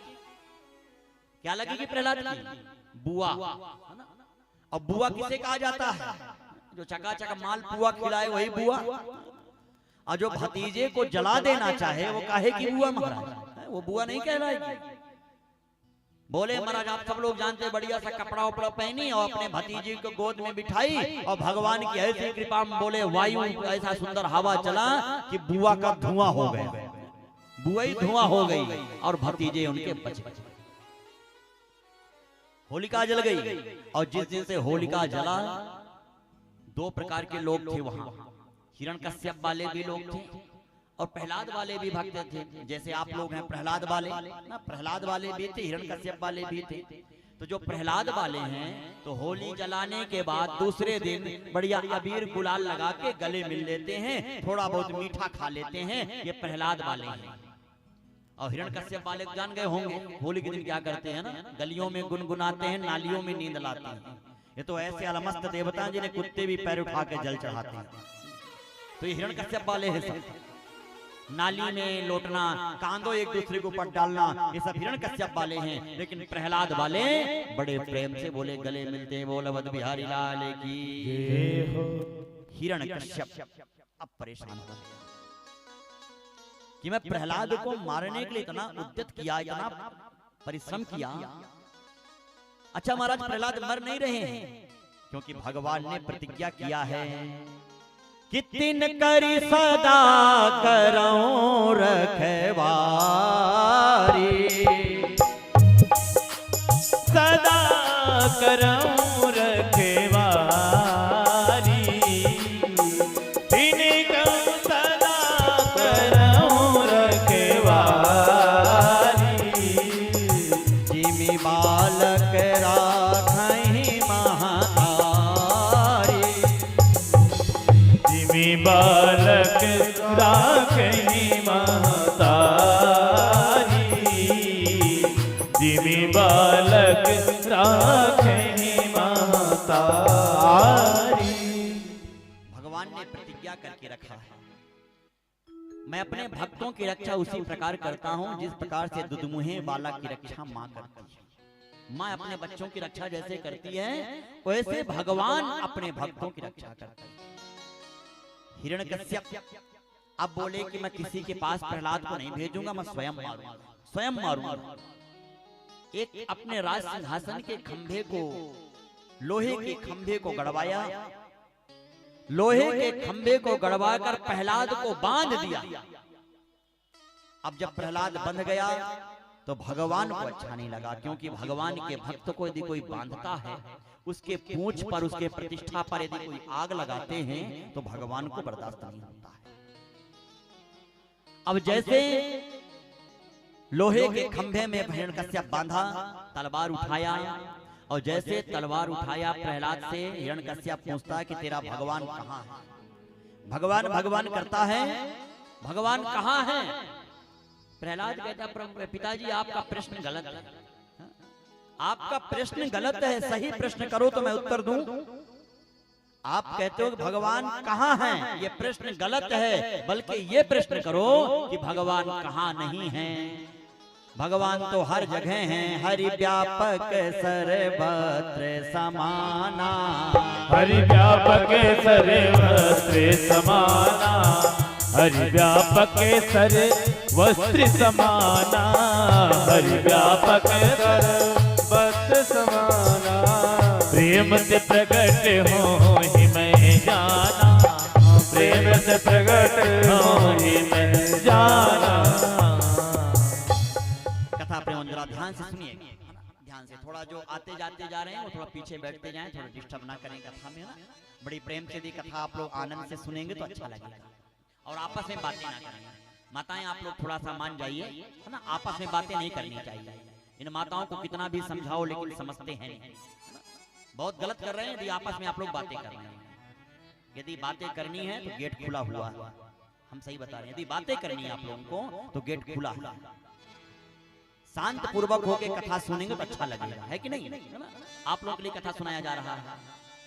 S1: क्या लगेगी प्रहलाद की? बुआ। और बुआ किसे कहा जाता है? जो चकाचक माल पुआ खिलाए वही बुआ, और जो भतीजे को जला देना चाहे वो काहे की बुआ महाराज? वो बुआ नहीं कहलाएगी। बोले महाराज आप सब लोग जानते, बढ़िया सा कपड़ा उपड़ा पहनी और अपने भतीजे को गोद में बिठाई, और भगवान की ऐसी कृपा में बोले वायु ऐसा सुंदर हवा चला कि बुआ का धुआं हो गया, बुआ ही धुआं हो गई, और भतीजे उनके बच गए। होलिका जल गई, और जिस दिन से होलिका जला दो प्रकार के लोग थे वहां, हिरण्यकश्यप वाले भी लोग थे और प्रहलाद वाले भी भक्त थे। जैसे आप लोग हैं प्रहलाद वाले ना, प्रहलाद वाले भी थे, हिरण्यकश्यप वाले भी थे। तो जो प्रहलाद वाले हैं तो होली जलाने के बाद दूसरे दिन बढ़िया अबीर गुलाल लगा के गले मिल लेते हैं, थोड़ा बहुत मीठा खा लेते हैं, ये प्रहलाद वाले हैं। और हिरण्यकश्यप वाले जान गए होंगे होली के दिन क्या करते हैं ना, गलियों में गुनगुनाते हैं, नालियों में नींद लाते हैं। ये तो ऐसे अलमस्त देवता हैं जिन्हें कुत्ते भी पैर उठा के जल चढ़ाते हैं। तो ये हिरण्यकश्यप वाले हैं सब, नाली में लोटना, कांदो एक दूसरे के ऊपर डालना, ये सब हिरण्यकश्यप वाले हैं। लेकिन प्रहलाद वाले बड़े प्रेम से बोले गले मिलते हैं, बोल अवध बिहारी लाल की। हिरण्यकश्यप अब परेशान हो गया कि मैं प्रहलाद को मारने के लिए इतना उद्यत किया, इतना परिश्रम किया। अच्छा महाराज प्रहलाद मर नहीं रहे हैं, क्योंकि भगवान ने प्रतिज्ञा किया है कि तिन करी सदा करऊं रखवारी,
S2: सदा करऊं रखवारी, तिन कहूं सदा करऊं रखवारी,
S1: जिमि बालक राखहि महतारी,
S2: जिमि बालक राखहि महतारी, जिमि बालक राखहि महतारी।
S1: भगवान ने प्रतिज्ञा करके रखा है, मैं अपने भक्तों की रक्षा उसी प्रकार करता हूं जिस प्रकार से दुधमुहे बालक की रक्षा मां करती है। मां अपने बच्चों की रक्षा जैसे करती है, वैसे भगवान अपने भक्तों की रक्षा करते हैं। हिरण्यकश्यप अब बोले कि मैं किसी के पास प्रहलाद को नहीं भेजूंगा, मैं स्वयं मारूंगा, स्वयं मारूंगा। एक अपने राज सिंहासन के खंभे को, लोहे के खंभे को गड़वाया, लोहे के खंभे को गड़वाकर प्रहलाद को बांध दिया। अब जब प्रहलाद बंध गया तो भगवान को अच्छा नहीं लगा, क्योंकि भगवान के भक्त को यदि कोई बांधता है, उसके पूंछ पर, उसके प्रतिष्ठा पर यदि कोई आग लगाते हैं तो भगवान को बर्दाश्त नहीं होता है। अब जैसे लोहे के खंभे में हिरण्यकश्यप बांधा, तलवार उठाया, और जैसे तलवार उठाया प्रहलाद से, हिरण्यकश्यप पूछता है कि तेरा भगवान कहाँ है? भगवान भगवान करता है, भगवान कहाँ है? प्रहलाद कहता पिताजी आपका प्रश्न गलत है, आपका प्रश्न गलत है, सही प्रश्न करो तो मैं उत्तर दूं। आप कहते हो कि भगवान कहाँ हैं, ये प्रश्न गलत है, बल्कि ये प्रश्न करो कि भगवान कहाँ नहीं है। भगवान तो हर जगह हैं, हरि व्यापक सर्वत्र समाना,
S2: हरि व्यापक सर्वत्र समाना, हरि व्यापक सर्वत्र समाना, हरि व्यापक सर्वत्र समाना, प्रेम से प्रकट हो ही मैं जाना, प्रेम से प्रकट हो ही मैं जाना।
S1: कथा प्रेम जरा ध्यान से सुनिए, ध्यान से। थोड़ा जो आते जाते जा रहे हैं वो थोड़ा पीछे बैठते जाएं, थोड़ा डिस्टर्ब ना करें कथा में, ना बड़ी प्रेम से दी कथा आप लोग आनंद से सुनेंगे तो अच्छा लगेगा, और आपस में बातें ना करेंगे। माताएं आप लोग थोड़ा सा मान जाइए, है ना, आपस में बातें नहीं करनी चाहिए। इन माताओं को कितना भी समझाओ लेकिन समझते हैं नहीं, बहुत गलत कर रहे हैं यदि आपस में आप लोग बातें कर रहे हैं। यदि बातें करनी है तो गेट खुला हुआ है, हम सही बता रहे हैं। यदि बातें करनी है आप लोगों को तो गेट खुला है, शांत पूर्वक होकर कथा सुनेंगे तो अच्छा लगेगा, है कि नहीं? आप लोगों के लिए कथा सुनाया जा रहा है।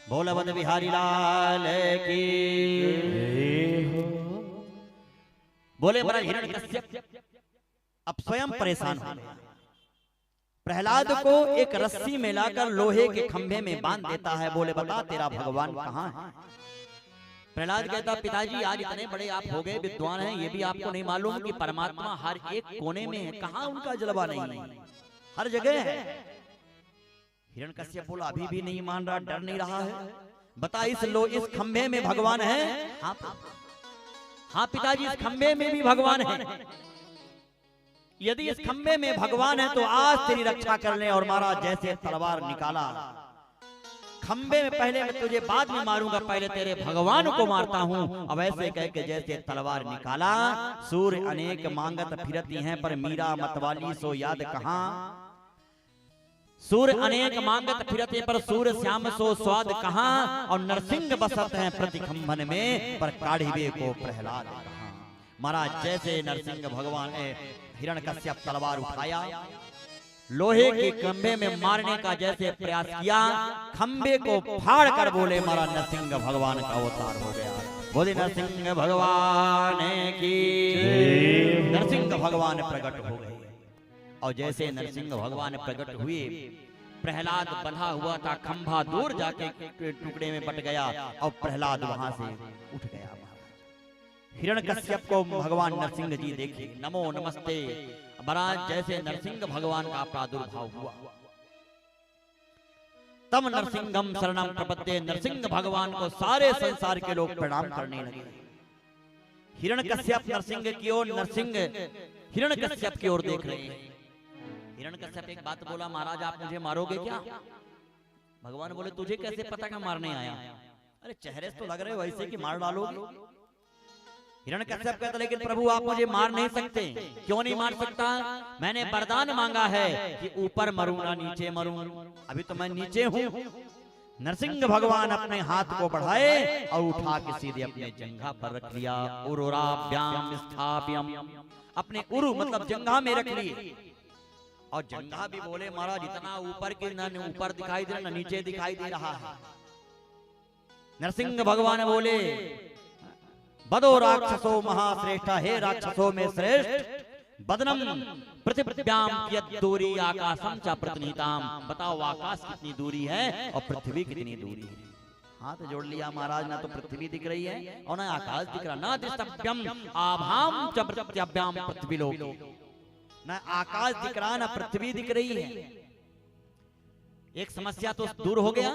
S1: बोल अवध बिहारी लाल की। बोले महाराज हिरण्यकश्यप अब स्वयं परेशान हो गया, प्रहलाद को एक रस्सी में लाकर लोहे के खंभे में बांध देता है। बोले बता तेरा भगवान कहाँ है? प्रहलाद कहता पिताजी आज इतने बड़े आप हो गए, विद्वान हैं, ये भी आपको नहीं मालूम कि परमात्मा हर एक कोने में है, कहाँ उनका जलवा नहीं है, हर जगह है। हिरण्यकश्यप बोला अभी भी नहीं मान रहा, डर नहीं रहा है, बता इस खंभे में भगवान है? हाँ पिताजी इस खंभे में भी भगवान है। यदि इस खंभे में भगवान है तो आज तेरी रक्षा कर ले। और महाराज जैसे तलवार निकाला, खंबे में पहले मैं तुझे बाद में मारूंगा, पहले तेरे भगवान को मारता हूँ। अब ऐसे कह के जैसे तलवार निकाला, सूर्य अनेक मांगत फिरती हैं, पर मीरा मतवाली सो याद कहाँ। सूर्य अनेक मांगत फिरते, पर सूर्य श्याम सो स्वाद कहाँ। और नरसिंह बसत हैं प्रतिखंभन में, पर काढ़िबे को प्रहलाद कहाँ। महाराज जैसे नरसिंह भगवान ने हिरण्यकश्यप तलवार उठाया, लोहे के खंबे में मारने का जैसे प्रयास किया, खंबे को फाड़ कर बोले महाराज नरसिंह भगवान का अवतार हो गया। बोले नरसिंह भगवान की। नरसिंह भगवान प्रकट हो गए, और जैसे नरसिंह भगवान प्रकट हुए, प्रहलाद बंधा हुआ था, खंभा दूर जाके टुकड़े में बट गया, और प्रहलाद वहां से उठ गया। हिरण्यकश्यप को भगवान नरसिंह जी देखे, नमो नमस्ते। महाराज जैसे नरसिंह भगवान का प्रादुर्भाव हुआ, तब नरसिंहम शरणम प्रपद्ये, नरसिंह भगवान को सारे संसार के लोग प्रणाम करने लगे। हिरण्यकश्यप नरसिंह की ओर, नरसिंह हिरण्यकश्यप की ओर देख रहे हैं। हिरण्यकश्यप एक बात बोला, महाराज आप मुझे मारोगे क्या? भगवान बोले तुझे कैसे पता कि मारने आया? अरे चेहरे से तो लग रहे हो ऐसे कि मार डालोगे। हिरण्यकश्यप कहता लेकिन प्रभु आप मुझे मार नहीं सकते। क्यों नहीं मार सकता? मैंने वरदान मांगा है कि ऊपर मरूं ना नीचे मरूं। अभी तो मैं नीचे हूँ। नरसिंह भगवान अपने हाथ को बढ़ाए और उठा के सीधे अपने जंघा पर रख लिया। उरुराभ्याम स्थाप्यम, अपने उरु मतलब जंघा में रख लिए। और जंघा भी बोले महाराज इतना ऊपर के न ऊपर दिखाई दे रहा न नीचे दिखाई दे रहा है। नरसिंह भगवान बोले बदो राक्षसो महाश्रेष्ठ, हे राक्षसों में श्रेष्ठ। बदनम पृथ्व्याम कियत् दूरी आकाशम च प्रतिनिताम, बताओ आकाश कितनी दूरी है और पृथ्वी कितनी दूरी है। हाथ जोड़ लिया महाराज, ना तो पृथ्वी दिख रही है और ना आकाश दिख रहा। ना दृष्टव्यम आभाम च पृथ्व्याम पृथ्वीलोके, ना आकाश दिख रहा ना पृथ्वी दिख रही है। एक समस्या तो दूर हो गया।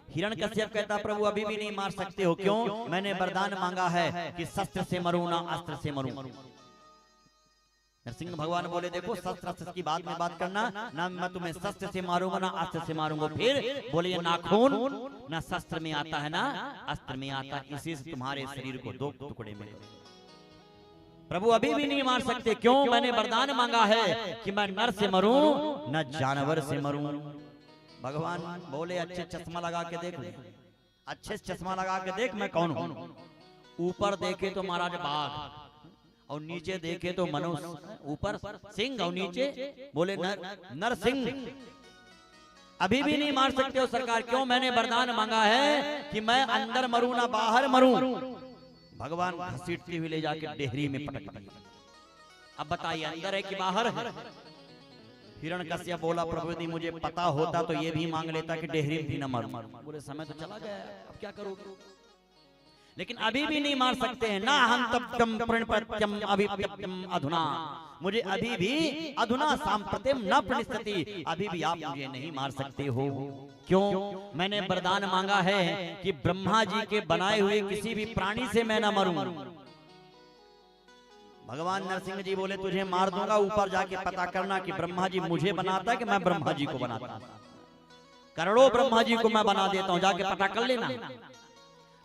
S1: हिरण्यकश्यप कहता प्रभु अभी भी नहीं मार सकते हो। क्यों? मैंने वरदान मांगा है कि शस्त्र से मरूं ना अस्त्र से मरूं। नरसिंह भगवान बोले देखो शस्त्र की बात में बात करना, ना मैं तुम्हें शस्त्र से मारूंगा ना अस्त्र से मारूंगा। फिर बोले ये नाखून ना शस्त्र में आता है ना अस्त्र में आता, इसी से तुम्हारे शरीर को दो टुकड़े में। प्रभु अभी भी नहीं मार सकते। क्यों? मैंने वरदान मांगा है कि मैं नर से मरूं न जानवर से मरूं। भगवान बोले अच्छे चश्मा लगा के देख, अच्छे चश्मा लगा के देख मैं कौन हूं। ऊपर देखे तो महाराज बाघ और नीचे देखे तो मनुष्य, ऊपर सिंह और नीचे बोले नर सिंह। अभी भी नहीं मार सकते हो सरकार। क्यों? मैंने वरदान मांगा है कि मैं अंदर मरूं ना बाहर मरूं। भगवान घसीटते हुए ले जाके डेहरी में पटक दिया। अब बताइए अंदर है कि बाहर है? हिरण्यकश्यप बोला प्रभु यदि मुझे पता होता तो ये भी मांग लेता कि डेहरी भी न मरूं। बोले समय तो चला गया, अब क्या करोगे? लेकिन अभी भी नहीं मार सकते हैं। ना हम तप्तम प्रणपत्यम अभिप्यम अधुना, मुझे अभी भी अधुना सांप्रतिम न प्रणिष्यति, अभी भी आप मुझे नहीं मार सकते हो। क्यों? मैंने वरदान मांगा है कि ब्रह्मा जी के बनाए हुए किसी भी प्राणी से मैं न मरूं। भगवान नरसिंह जी बोले तुझे मार दूंगा, ऊपर जाके पता करना कि ब्रह्मा जी मुझे बनाता कि मैं ब्रह्मा जी को बनाता। करोड़ों ब्रह्मा जी को मैं बना देता हूं, जाके पता कर लेना।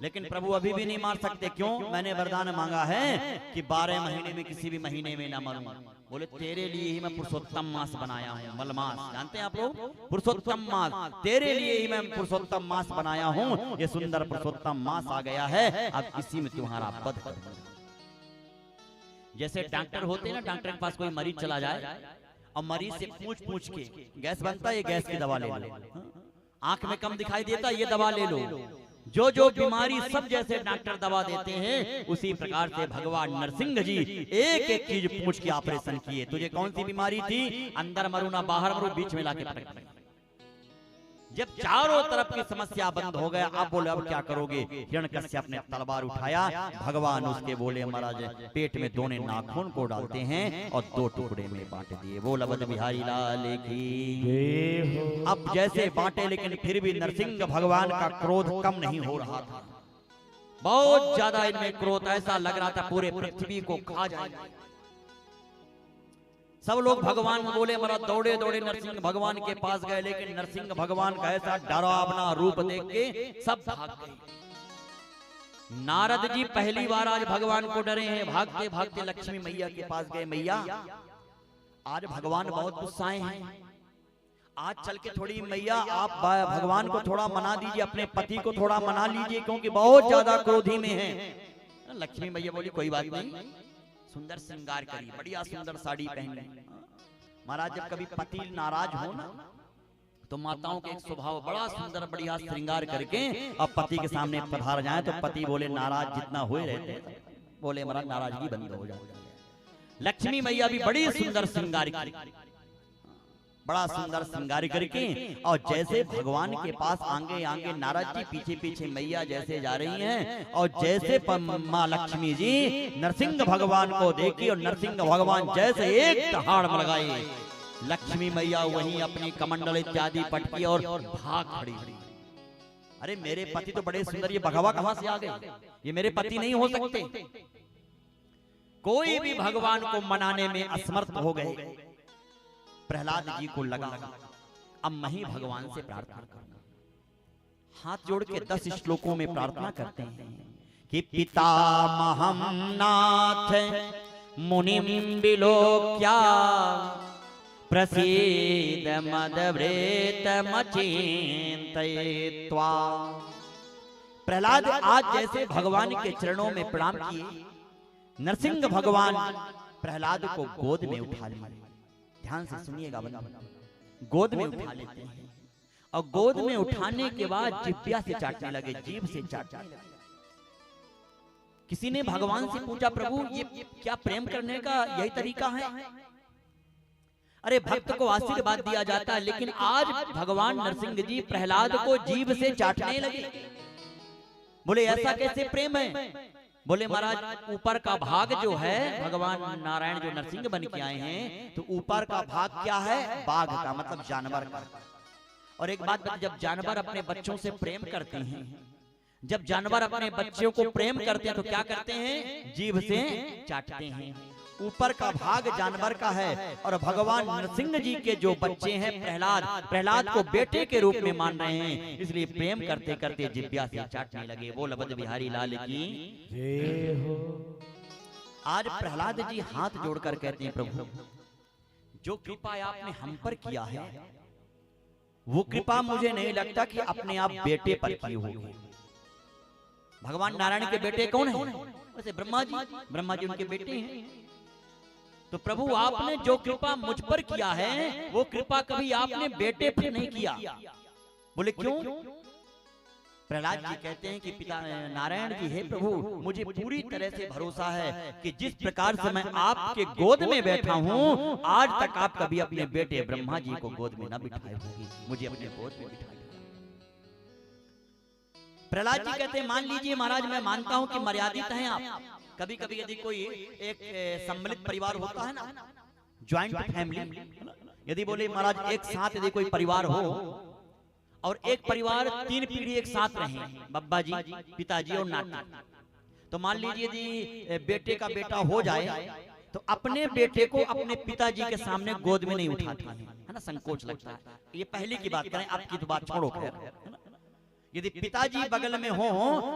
S1: लेकिन प्रभु अभी भी नहीं मार सकते। क्यों? मैंने वरदान मांगा है कि 12 महीने में किसी भी महीने में ना मरूं। बोले तेरे लिए ही मैं पुरुषोत्तम मास बनाया हूँ। मलमास जानते हैं आप लोग? पुरुषोत्तम मास, तेरे लिए ही मैं पुरुषोत्तम मास बनाया हूँ। ये सुंदर पुरुषोत्तम मास आ गया है, अब इसी में तुम्हारा वध करूंगा। जैसे डॉक्टर होते हैं ना, डॉक्टर के पास कोई मरीज चला जाए और मरीज से पूछ के गैस बनता है, ये गैस की दवा ले लो। आंख में कम दिखाई देता, ये दवा ले लो। जो जो बीमारी सब जैसे डॉक्टर दवा देते हैं, उसी प्रकार से भगवान नरसिंह जी एक एक चीज पूछ के ऑपरेशन किए। तुझे कौन सी बीमारी थी? अंदर मरू ना बाहर मरू, बीच में लाके पटक दिया। जब चारों तरफ की समस्या बंद हो गया, आप बोले अब क्या करोगे? हिरण्यकश्यप ने तलवार उठाया। भगवान उसके बोले महाराज पेट में दोनों नाखून को डालते हैं और 2 टुकड़े में बांट दिए। बोल अवध बिहारी लाल की। अब जैसे बांटे, लेकिन फिर भी नरसिंह भगवान का क्रोध कम नहीं हो रहा था। बहुत ज्यादा इनमें क्रोध, ऐसा लग रहा था पूरे पृथ्वी को खा जाएगा। सब लोग भगवान बोले मरा दौड़े दौड़े नरसिंह भगवान के पास गए, लेकिन नरसिंह भगवान का ऐसा डरावना रूप देख के सब भाग गए। नारद जी पहली बार आज भगवान को डरे हैं। भागते भागते लक्ष्मी मैया के पास गए। मैया आज भगवान बहुत गुस्साए हैं, आज चल के थोड़ी मैया आप भगवान को थोड़ा मना दीजिए, अपने पति को थोड़ा मना लीजिए, क्योंकि बहुत ज्यादा क्रोधी में हैं। लक्ष्मी मैया बोली कोई बात नहीं, सुंदर श्रृंगार करी, बढ़िया सुंदर साड़ी पहनी। महाराज जब कभी पति नाराज हो ना तो माताओं के एक स्वभाव बड़ा सुंदर बढ़िया श्रृंगार करके अब पति के सामने पधार जाए तो पति बोले नाराज जितना हुए रहते बोले महाराज नाराजगी बंद हो जाए। लक्ष्मी मैया भी बड़ी सुंदर श्रृंगार की, बड़ा सुंदर श्रृंगार करके और जैसे भगवान के पास आगे आगे नारद जी पीछे पीछे मैया जैसे जा रही हैं और जैसे माँ लक्ष्मी जी नरसिंह भगवान को देखी और नरसिंह भगवान जैसे एक दहाड़ में लगाए, लक्ष्मी मैया वहीं अपनी कमंडल इत्यादि पटकी और भाग खड़ी। अरे मेरे पति तो बड़े सुंदर, ये भगवा कहां से आ गए, ये मेरे पति नहीं हो सकते। कोई भी भगवान को मनाने में असमर्थ हो गए। प्रहलाद जी को लगा अब मैं ही भगवान से प्रार्थना करूंगा। हाथ जोड़ के 10 श्लोकों में प्रार्थना करते हैं कि पितामहं नाथ मुनिं विलोक्या प्रसीद मदव्रेत मचिंतयित्वा। प्रहलाद आज जैसे भगवान के चरणों में प्रणाम किए, नरसिंह भगवान प्रहलाद को गोद में उठा लिए। ध्यान से सुनिएगा बंधु, गोद में उठा लेते हैं और गोद में उठाने के बाद जिह्वा से चाटने लगे, जीभ से चाटने लगे। किसी ने भगवान से पूछा प्रभु ये क्या प्रेम करने का यही तरीका है? अरे भक्त को आशीर्वाद दिया जाता है, लेकिन आज भगवान नरसिंह जी प्रहलाद को जीभ से चाटने लगे। बोले ऐसा कैसे प्रेम है? बोले महाराज ऊपर का भाग जो है, भगवान नारायण जो नरसिंह बन के आए हैं तो ऊपर का भाग क्या है? बाघ का, मतलब जानवर का। और एक बात, जब जानवर अपने बच्चों से प्रेम करते हैं, जब जानवर अपने बच्चों को प्रेम करते हैं तो क्या करते हैं? जीभ से चाटते हैं। ऊपर का भाग जानवर का है और भगवान नरसिंह जी के जो बच्चे हैं प्रहलाद को बेटे के रूप में मान रहे हैं, इसलिए प्रेम करते करते जिह्वा से चाटने लगे। बोल बद बिहारी लाल की जय हो। आज प्रहलाद जी हाथ जोड़कर कहते हैं प्रभु जो कृपा आपने हम पर किया है वो कृपा मुझे नहीं लगता कि अपने आप बेटे पर की होगी। भगवान नारायण के बेटे कौन है? वैसे ब्रह्मा जी उनके बेटे हैं। तो प्रभु आपने जो कृपा मुझ पर किया है वो कृपा कभी आपने बेटे पर नहीं किया। बोले क्यों? प्रहलाद जी कहते हैं कि पिता नारायण जी हे प्रभु मुझे पूरी तरह से भरोसा है कि जिस प्रकार से मैं आपके गोद में बैठा हूँ आज तक आप कभी अपने बेटे ब्रह्मा जी को गोद में न बिठाए होंगे, मुझे अपने गोद में बिठाए। प्रहलाद जी कहते हैं मान लीजिए महाराज मैं मानता हूँ कि मर्यादित हैं आप। कभी कभी यदि कोई एक सम्मिलित परिवार होता है ना, ज्वाइंट फैमिली, यदि बोले महाराज एक साथ यदि कोई परिवार हो और एक परिवार 3 पीढ़ी एक साथ रहे, बब्बा जी, पिताजी और नाना, तो मान लीजिए यदि बेटे का बेटा हो जाए तो अपने बेटे को अपने पिताजी के सामने गोद में नहीं उठाते हैं, है ना, संकोच लगता है। ये पहले की बात करें, आपकी तो बात छोड़ो खैर। यदि पिताजी बगल में हो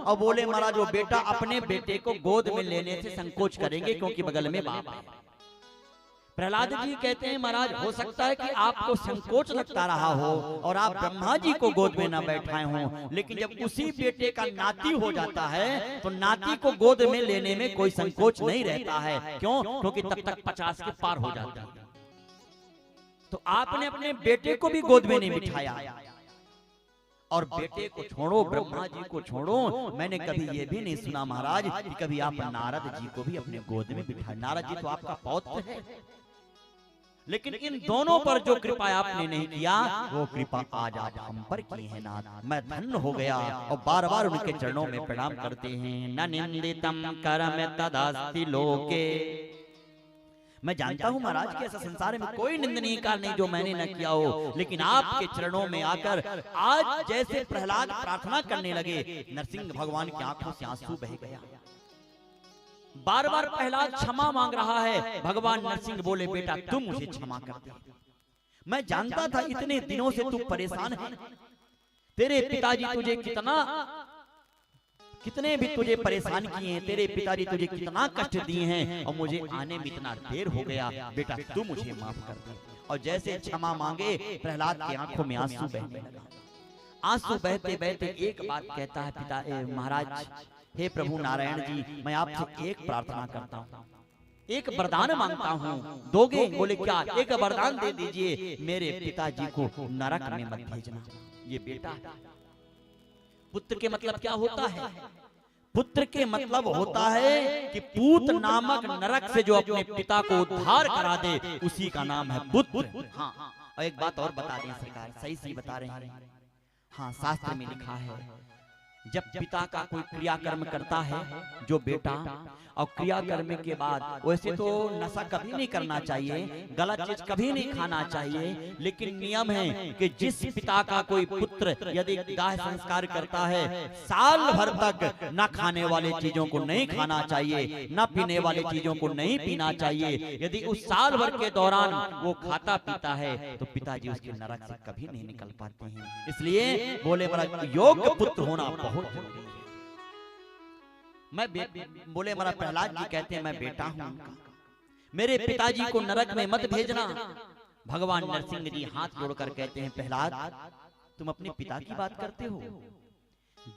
S1: और बोले महाराज वो बेटा अपने बेटे को गोद में लेने से संकोच करेंगे क्योंकि बगल में बाप है। प्रहलाद जी कहते हैं महाराज हो सकता है कि आपको संकोच लगता रहा हो और आप ब्रह्मा जी को गोद में न बैठाए हों, लेकिन जब उसी बेटे का नाती हो जाता है तो नाती को गोद में लेने में कोई संकोच नहीं रहता है। क्यों? क्योंकि तब तक 50 के पार हो जाता है। तो आपने अपने बेटे को भी गोद में नहीं बिठाया और बेटे को छोड़ो, ब्रह्मा जी को छोड़ो, मैंने कभी ये भी नहीं सुना महाराज कि कभी आप नारद जी को भी अपने गोद में बिठाए। नारद जी तो आपका पौत्र है, लेकिन इन दोनों पर जो कृपा आपने नहीं किया वो कृपा आज आप हम पर की है नाथ। मैं धन्य हो गया और बार बार उनके चरणों में प्रणाम करते हैं। न निंदितम करम तदास्ति लोके। मैं जानता हूं महाराज कि ऐसा संसार में कोई निंदनीय कार्य नहीं जो मैंने न किया हो, लेकिन आपके चरणों में आकर आज जैसे प्रहलाद प्रार्थना करने लगे, नरसिंह भगवान की आंखों से आंसू बह गया। बार बार प्रहलाद क्षमा मांग रहा है। भगवान नरसिंह बोले बेटा तुम मुझे क्षमा कर दे, मैं जानता था इतने दिनों से तू परेशान है, तेरे पिताजी तुझे कितने भी तुझे परेशान किए हैं, तेरे पिताजी तुझे कितना कष्ट दिए हैं और मुझे आने में इतना देर हो गया, बेटा तू मुझे माफ कर दे। और जैसे क्षमा मांगे प्रहलाद की आंखों में आंसू बहने लगा। आंसू बहते बहते एक बात कहता है, पिता महाराज हे प्रभु नारायण जी, मैं आपसे एक प्रार्थना करता हूँ, एक वरदान मांगता हूँ, दोगे? बोले क्या? एक वरदान दे दीजिए, मेरे पिताजी को नरक में मत भेजना। ये बेटा, पुत्र के मतलब क्या होता है? पुत्र के मतलब होता है कि पूत नामक नरक से जो अपने पिता को उद्धार करा दे, उसी का नाम है पुत्र। हाँ, और एक बात और बता दें सरकार, सही सही बता रहे हैं। हाँ, शास्त्र में लिखा है जब पिता का कोई क्रियाकर्म करता है जो बेटा, और क्रियाकर्म के बाद वैसे तो नशा कभी नहीं करना चाहिए, गलत चीज कभी नहीं खाना चाहिए, लेकिन नियम है कि जिस पिता का कोई पुत्र यदि दाह संस्कार करता है, साल भर तक न खाने वाले चीजों को नहीं खाना चाहिए, न पीने वाले चीजों को नहीं पीना चाहिए। यदि उस साल भर के दौरान वो खाता पीता है तो पिताजी उसके नरक से कभी नहीं निकल पाते हैं। इसलिए बोले मेरा योग्य पुत्र होना बहुत जरूरी है। मैं बोले मेरा प्रहलाद जी कहते हैं मैं बेटा हूं उनका, मेरे पिताजी को नरक में मत भेजना। भगवान नरसिंह जी हाथ जोड़कर कहते हैं प्रहलाद तुम अपने पिता की बात करते हो,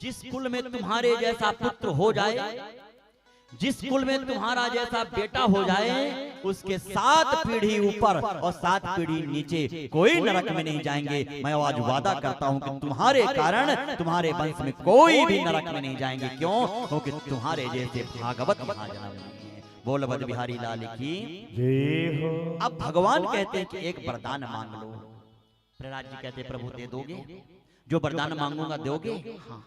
S1: जिस कुल में तुम्हारे जैसा पुत्र हो जाए, जिस कुल में तुम्हारा जैसा बेटा हो जाए, उसके 7 पीढ़ी ऊपर और 7 पीढ़ी नीचे कोई नरक में नहीं जाएंगे। मैं आज वादा करता हूं कि तुम्हारे कारण तुम्हारे वंश में कोई भी नरक में नहीं जाएंगे। क्यों? क्योंकि तुम्हारे जैसे भागवत महाजन नहीं है। बोल बद बिहारी लाल की
S2: जय हो।
S1: अब भगवान कहते हैं कि एक वरदान मांग लो। प्रहलाद जी कहते प्रभु दे दोगे? जो वरदान मांगूंगा दोगे? हाँ,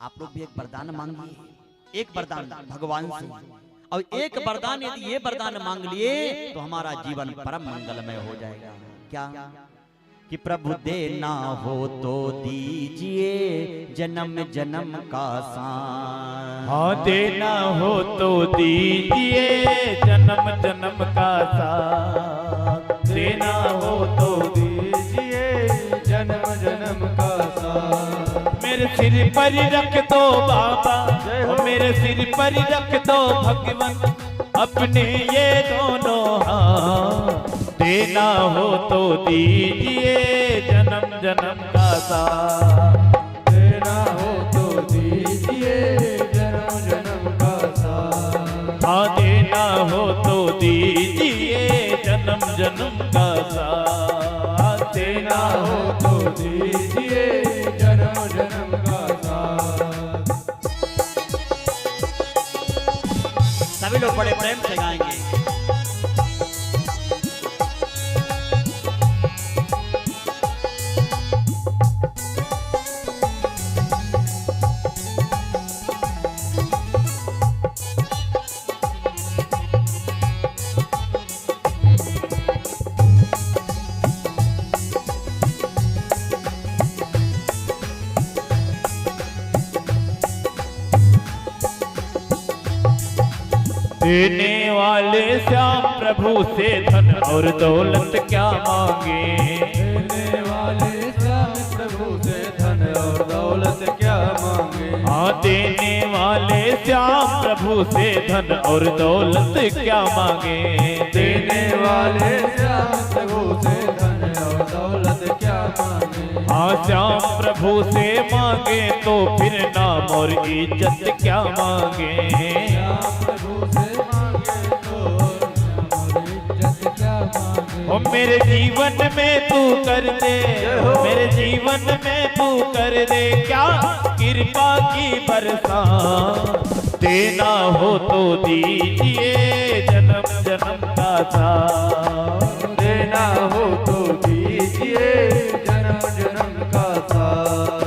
S1: आप लोग भी एक वरदान मांगिए, एक वरदान भगवान से। और एक वरदान यदि ये वरदान मांग लिए तो हमारा जीवन परम मंगलमय हो जाएगा। क्या? कि प्रभु देना हो तो दीजिए जन्म जन्म का साथ।
S2: हाँ, देना हो तो दीजिए जन्म जन्म का साथ, देना हो तो दीजिए जन्म जन्म का साथ। मेरे सिर पर रख दो बाबा, मेरे सिर पर रख दो भगवान, अपने ये दोनों हाथ, देना हो तो दीजिए जन्म जन्म का साथ, देना हो तो दीजिए जन्म जन्म का साथ। हाँ, देना हो तो दीजिए जन्म जन्म का साथ, देना हो तो दीजिए जन्म जन्म का साथ।
S1: सभी लोग बड़े प्रेम से गाएंगे।
S2: देने वाले श्याम प्रभु से धन और दौलत क्या मांगे, देने वाले श्याम प्रभु से धन और दौलत क्या मांगे। हाँ, देने वाले श्याम प्रभु से धन और दौलत क्या मांगे, देने वाले श्याम प्रभु से धन और दौलत क्या मांगे। हाँ, श्याम प्रभु से मांगे तो फिर नाम और इज्जत क्या मांगे, श्याम प्रभु से ओ मेरे जीवन में तू कर दे, मेरे जीवन में तू कर दे क्या कृपा की बरसात। देना हो तो दीजिए जन्म जन्म का साथ, देना हो तो दीजिए जन्म जन्म का साथ।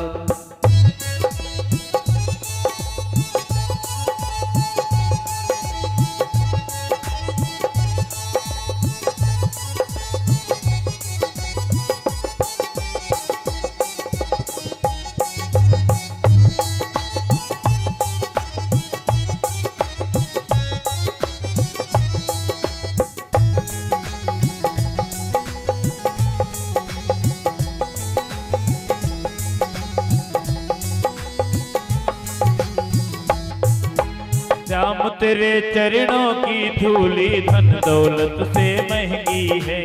S2: तेरे चरणों की धूली धन दौलत से महंगी है।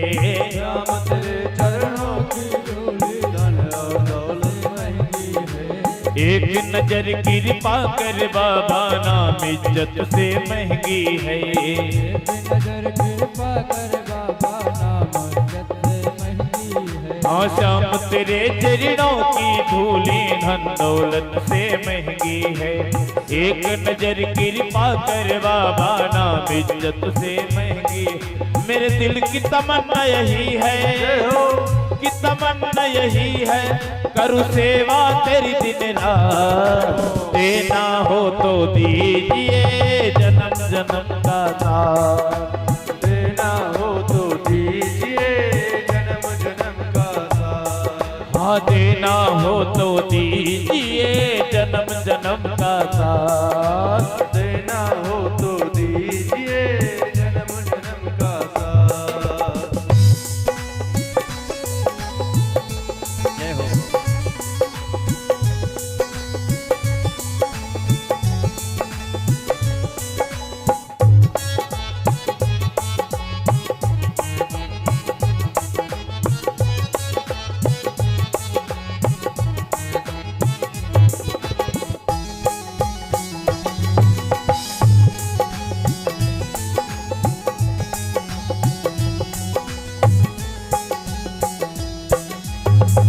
S3: श्याम तेरे चरणों की धूली धन और दौलत महंगी है।
S2: एक नजर कृपा कर बाबा नाम इज्जत से महंगी है।
S3: एक नजर कृपा कर बाबा नाम इज्जत से महंगी है।
S2: हाँ श्याम तेरे चरणों की धूली धन दौलत से महंगी है। एक नजर कृपा कर बाबा नाम इज्जत से महंगी। मेरे दिल की तमन्ना यही है, कि तमन्ना यही है, करूँ सेवा तेरी दिन रात। देना हो तो दीजिए जन्म जन्म का साथ।
S3: देना हो तो दीजिए जन्म जन्म का साथ।
S2: हाँ देना हो तो दीजिए जन्म जन्म का साथ।
S3: देना हो तो दीजिए जन्म जन्म का साथ।
S1: जय हो।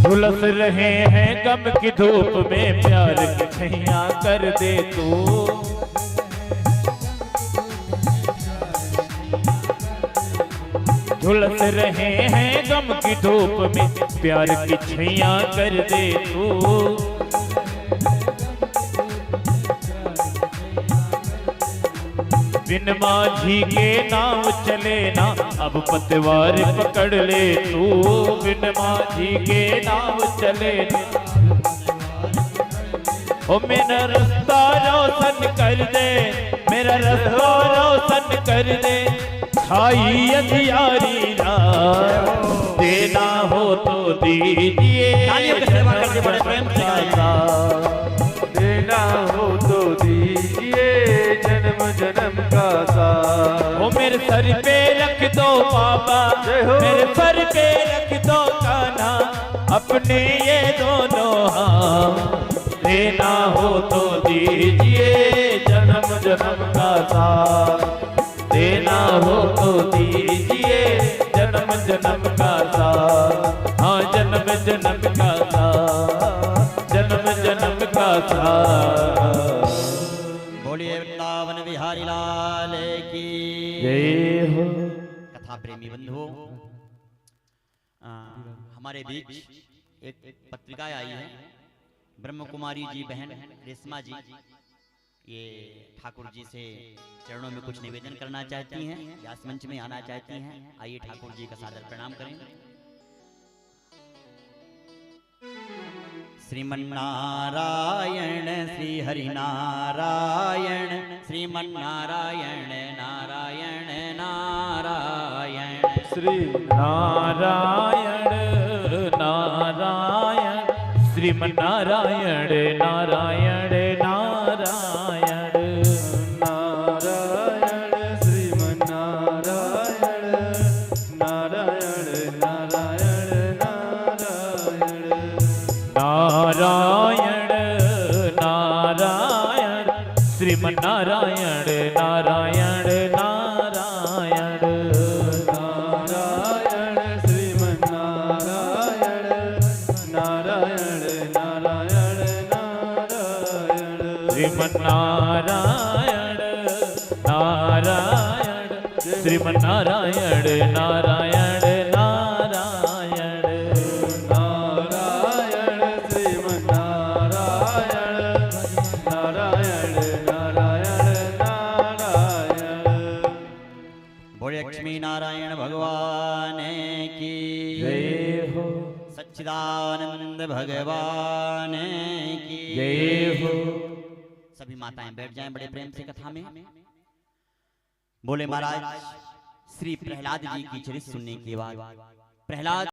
S2: झुलस रहे हैं गम की धूप में, प्यार की छैया कर दे तू। झुलस रहे हैं गम की धूप में, प्यार की छैया कर दे तू। बिन माझी के नाव चले ना, अब पतवार पकड़ ले तू। बिन माझी के नाव चले ना, ओ मेरा रास्ता रोशन कर दे, मेरा रास्ता रोशन कर दे। छाई अंधियारी रात, देना हो तो दीजिए
S1: तालियों की सेवा करके बड़े प्रेम से गाइए।
S3: देना हो तो दीजिए जन्म जन्म का साथ।
S2: ओ मेरे सर पे रख दो बाबा, मेरे सर पे रख दो कान्हा, अपने ये दोनों हाथ। देना हो तो दीजिए जन्म जन्म का साथ। देना हो तो दीजिए जन्म जन्म का साथ। हाँ जन्म जन्म का साथ, जन्म जन्म का साथ।
S1: बोलिए वृंदावन बिहारी लाल की
S2: जय हो।
S1: कथा प्रेमी बंधुओं, हमारे बीच एक पत्रिका आई है। ब्रह्म कुमारी जी बहन रेशमा जी ये ठाकुर जी से चरणों में कुछ निवेदन करना चाहती हैं, व्यास मंच में आना चाहती हैं। आइए ठाकुर जी का सादर प्रणाम करें। श्रीमन्नारायण श्री हरि नारायण, श्रीमन्नारायण नारायण नारायण।
S2: श्री नारायण नारायण, श्रीमन्नारायण नारायण नारायण।
S3: नारायण श्रीमन्नारायण नारायण नारायण नारायण।
S2: नारायण नारायण, श्रीमन्नारायण नारायण नारायण।
S3: नारायण श्रीमन्नारायण नारायण नारायण नारायण।
S2: श्रीमन्नारायण नारायण, श्रीमन्नारायण नारायण नारायण।
S3: नारायण श्रीमन्नारायण नारायण नारायण नारायण।
S1: बोले लक्ष्मी नारायण भगवान की
S2: जय हो।
S1: सच्चिदानंद भगवान की
S2: जय हो।
S1: सभी माताएं बैठ जाएं बड़े प्रेम से कथा में। बोले महाराज श्री प्रहलाद जी की चरित्र सुनने के बाद प्रहलाद